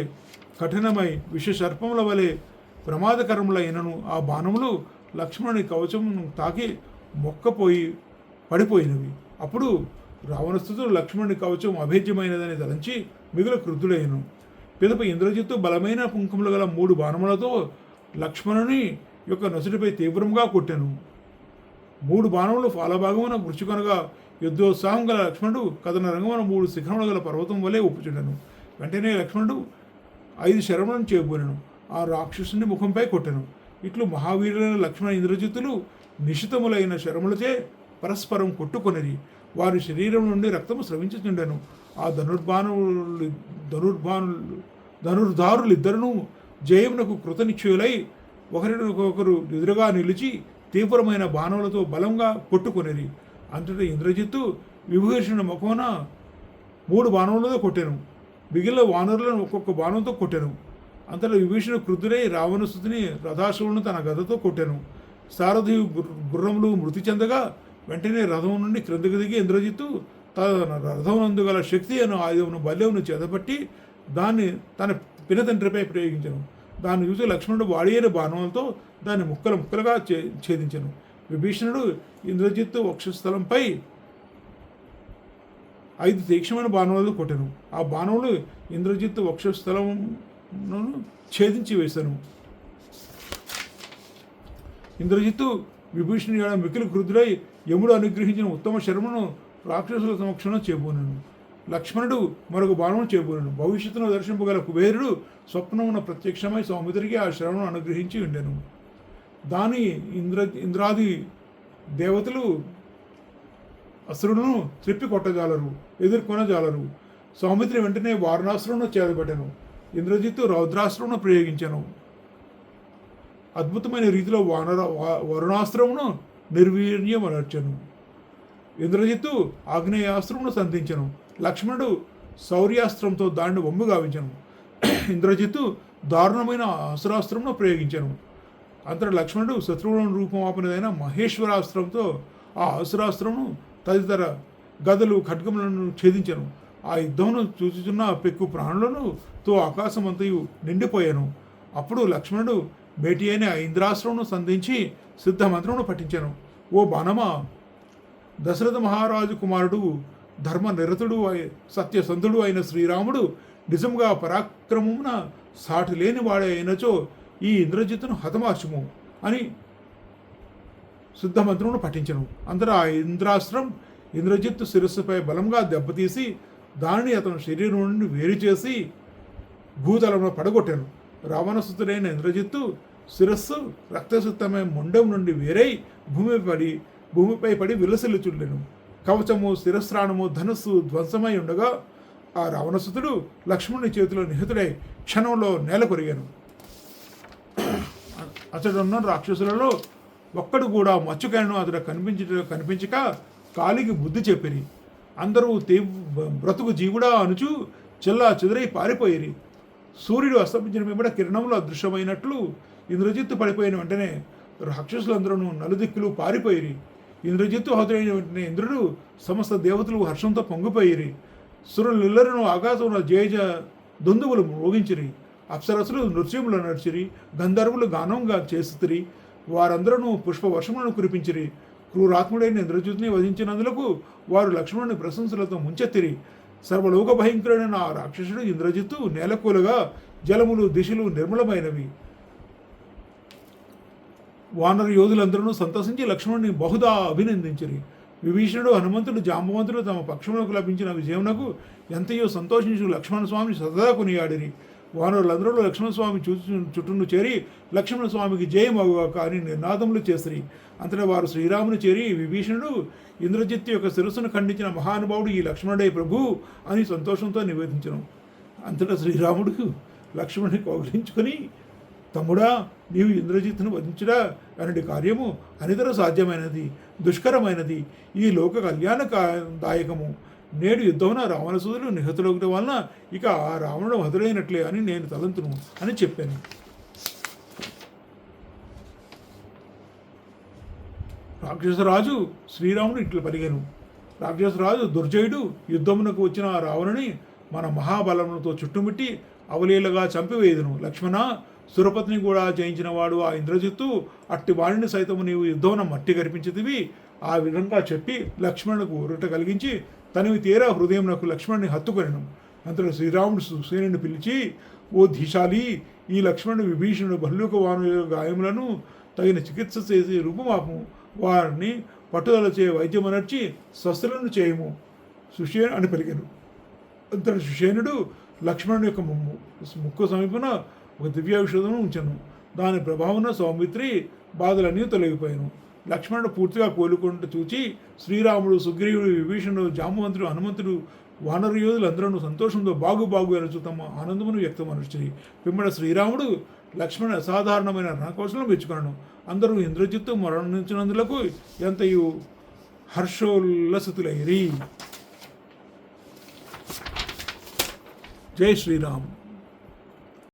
కఠినమై విషసర్పముల వలె ప్రమాదకరములైనను ఆ బాణములు లక్ష్మణుని కవచమును తాకి మొక్కపోయి పడిపోయినవి. అప్పుడు రావణస్థుతుడు లక్ష్మణుని కవచం అభేద్యమైనదని తలంచి మిగులు క్రుద్ధుడైనను. పిదప ఇంద్రజిత్తు బలమైన పుంఖములు గల 3 బాణములతో లక్ష్మణుని యొక్క నొసటిపై తీవ్రంగా కొట్టెను. 3 బాణములు ఫాలభాగమున గుర్చుకొనగా యుద్ధోత్సాహం గల లక్ష్మణుడు కథన రంగమున 3 శిఖరములు గల పర్వతం వలె ఒప్పుచుండెను. వెంటనే లక్ష్మణుడు 5 శరములను చేయబోనెను. ఆ రాక్షసుని ముఖంపై కొట్టెను. ఇట్లు మహావీరులైన లక్ష్మణ ఇంద్రజిత్తులు నిశితములైన శరములచే పరస్పరం కొట్టుకొనిరి. వారి శరీరం నుండి రక్తము స్రవించుచుండెను. ఆ ధనుర్ధారులిద్దరును జయమునకు కృతనిశ్చయులై ఒకరినొకరు ఎదురుగా నిలిచి తీవ్రమైన బాణములతో బలంగా కొట్టుకొనిరి. అంతటా ఇంద్రజిత్తు విభీషణ ముఖమున 3 బాణములతో కొట్టెను. మిగిలిన వానరులను ఒక్కొక్క బాణంతో కొట్టెను. అంతలో విభీషణ క్రుద్ధుడై రావణసుతుని రథాశ్వములను తన గదతో కొట్టెను. సారథి గుర్రములు మృతి చెందగా వెంటనే రథం నుండి క్రిందకు దిగి ఇంద్రజిత్తు తన రథమునందు గల శక్తి అను ఆయుధమును బల్యమును చేతపట్టి దాన్ని తన పినతండ్రిపై ప్రయోగించను. దాన్ని చూసి లక్ష్మణుడు వాడియైన బాణములతో దాన్ని ముక్కలుగా ఛేదించను. విభీషణుడు ఇంద్రజిత్తు వక్షస్థలంపై 5 తీక్షణమైన బాణములతో కొట్టెను. ఆ బాణములు ఇంద్రజిత్తు వక్షస్థలమును ఛేదించి వేశాను. ఇంద్రజిత్తు విభీషణుడి మిక్కిలి క్రుద్ధుడై యముడు అనుగ్రహించిన ఉత్తమ శరమును రాక్షసుల సమక్షంలో చేయబోనను. లక్ష్మణుడు మరొక బాణమును చేయబోనను. భవిష్యత్తును దర్శింపగల కుబేరుడు స్వప్నమున ప్రత్యక్షమై సౌమిత్రికి ఆ శరమును అనుగ్రహించి ఉండెను. దాని ఇంద్రాది దేవతలు అసురులను త్రిప్పి కొట్టజాలరు, ఎదుర్కొనజాలరు. సౌమిత్రి వెంటనే వారణాసురును చేదబెట్టెను. ఇంద్రజిత్తు రౌద్రాస్త్రమును ప్రయోగించెను. అద్భుతమైన రీతిలో వరుణాస్త్రమును నిర్వీర్యమనర్చెను. ఇంద్రజిత్తు ఆగ్నేయాస్త్రమును సంధించెను. లక్ష్మణుడు శౌర్యాస్త్రంతో దాన్ని వమ్ము గావించెను. ఇంద్రజిత్తు దారుణమైన అసురాస్త్రమును ప్రయోగించెను. అంతటా లక్ష్మణుడు శత్రువులను రూపమాపినదైన మహేశ్వరాస్త్రంతో ఆ అసురాస్త్రమును తదితర గదలు ఖడ్గములను ఛేదించెను. ఆ యుద్ధమును చూచుచున్న పెక్కు ప్రాణులను తో ఆకాశమంతయు నిండిపోయాను. అప్పుడు లక్ష్మణుడు మేటి అయిన ఇంద్రాస్త్రమును సంధించి సిద్ధమంత్రమును పఠించెను. ఓ బాణమా, దశరథ మహారాజు కుమారుడు ధర్మనిరతుడు సత్యసంధుడు అయిన శ్రీరాముడు నిజంగా పరాక్రమమున సాటి లేని వాడే అయినచో ఈ ఇంద్రజిత్తును హతమార్చుము అని శుద్ధమంత్రమును పఠించను. అంతటా ఆ ఇంద్రాస్త్రం ఇంద్రజిత్తు శిరస్సుపై బలంగా దెబ్బతీసి దానిని అతను శరీరం నుండి వేరు చేసి భూతలంలో పడగొట్టాను. రావణసుతుడైన ఇంద్రజిత్తు శిరస్సు రక్తసిద్ధమై మొండం నుండి వేరై భూమిపై పడి విలసిల్లుచుండెను. కవచము, శిరస్రాణము, ధనుస్సు ధ్వంసమై ఉండగా ఆ రావణసుతుడు లక్ష్మణుని చేతిలో నిహతుడై క్షణంలో నేల కొరిగాను. అతడున్న రాక్షసులలో ఒక్కడు కూడా మచ్చుకాయను అతడు కనిపించక కాలికి బుద్ధి చెప్పిరి. అందరూ బ్రతుకు జీవుడా అనుచు చెల్లా చెదురై పారిపోయిరి. సూర్యుడు అస్తమించిన వెంబడ కిరణంలో అదృశ్యమైనట్లు ఇంద్రజిత్తు పడిపోయిన వెంటనే రాక్షసులందరూ నలుదిక్కులు పారిపోయిరి. ఇంద్రజిత్తు హతుడైన వెంటనే ఇంద్రుడు సమస్త దేవతలు హర్షంతో పొంగిపోయిరి. సురులెల్లరూ ఆకాశంలో జయజ దుందువులు మోగించిరి. అప్సరసులు నృత్యములు నడిచిరి. గంధర్వులు గానంగా చేస్తురి. వారందరూ పుష్పవర్షములను కురిపించిరి. క్రూరాత్ముడైన ఇంద్రజిత్తుని వధించినందులకు వారు లక్ష్మణుని ప్రశంసలతో ముంచెత్తిరి. సర్వలోక భయంకరుడైన ఆ రాక్షసుడు ఇంద్రజిత్తు నేలకూలగా జలములు దిశలు నిర్మలమైనవి. వానర యోధులందరూ సంతసించి లక్ష్మణుని బహుదా అభినందించిరి. విభీషణుడు, హనుమంతుడు, జాంబవంతుడు తమ పక్షమునకు లభించిన విజయమునకు ఎంతయో సంతోషించు లక్ష్మణస్వామిని సదా కొనియాడిరి. వానరులందరూ లక్ష్మణస్వామి చుట్టూను చేరి లక్ష్మణస్వామికి జయమగుగాక అని నినాదములు చేసిరి. అంతటా వారు శ్రీరాముని చేరి, విభీషణుడు ఇంద్రజిత్తు యొక్క శిరస్సును ఖండించిన మహానుభావుడు ఈ లక్ష్మణుడే ప్రభు అని సంతోషంతో నివేదించను. అంతటా శ్రీరాముడు లక్ష్మణుని కౌగిలించుకొని, తమ్ముడా, నీవు ఇంద్రజిత్తును వధించుడా అనడి కార్యము అనితర సాధ్యమైనది, దుష్కరమైనది, ఈ లోక కళ్యాణదాయకము. నేడు యుద్ధమున రావణసూదులు నిహతులొకటి వలన ఇక ఆ రావణుడు హతుడైనట్లే అని నేను తలంతును అని చెప్పాను. రాక్షసరాజు శ్రీరాముడు ఇట్లా పలిగాను. రాక్షసరాజు దుర్జయుడు యుద్ధమునకు వచ్చిన ఆ రావణుని మన మహాబలములతో చుట్టుముట్టి అవలీలగా చంపివేయుదును. లక్ష్మణ, సురపతిని కూడా జయించిన వాడు ఆ ఇంద్రజిత్తు, అట్టి వాణిని సైతము నీవు యుద్ధమున మట్టి కనిపించితివి. ఆ విధంగా చెప్పి లక్ష్మణులకు ఊరట కలిగించి తనవి తీరా హృదయమునకు లక్ష్మణుని హత్తుకొనెను. అంతలో శ్రీరాముడు సుసేనుని పిలిచి, ఓ ధీశాలి, ఈ లక్ష్మణుడు విభీషణుడు భల్లూక వాను గాయములను తగిన చికిత్స చేసి రూపుమాపము, వారిని పట్టుదలచే వైద్యమనర్చి స్వస్థలను చేయము సుషేను అని పలికెను. అంతటి సుషేనుడు లక్ష్మణుని యొక్క ముక్కు సమీపన ఒక దివ్యౌషధము ఉంచెను. దాని ప్రభావన సౌమిత్రి బాధలన్నీ తొలగిపోయాను. లక్ష్మణుడు పూర్తిగా కోలుకుంటూ చూచి శ్రీరాముడు, సుగ్రీవుడు, విభీషణుడు, జాంబవంతుడు, హనుమంతుడు, వానర యోధులందరూ సంతోషంతో బాగు అనొచ్చు తమ ఆనందమును వ్యక్తమనర్చిరి. పిమ్మట శ్రీరాముడు లక్ష్మణ అసాధారణమైన రణకౌశలం మెచ్చుకున్నాను. అందరూ ఇంద్రజిత్తు మరణించినందులకు ఎంతయు హర్షోల్లసితులైరి. జై శ్రీరామ్.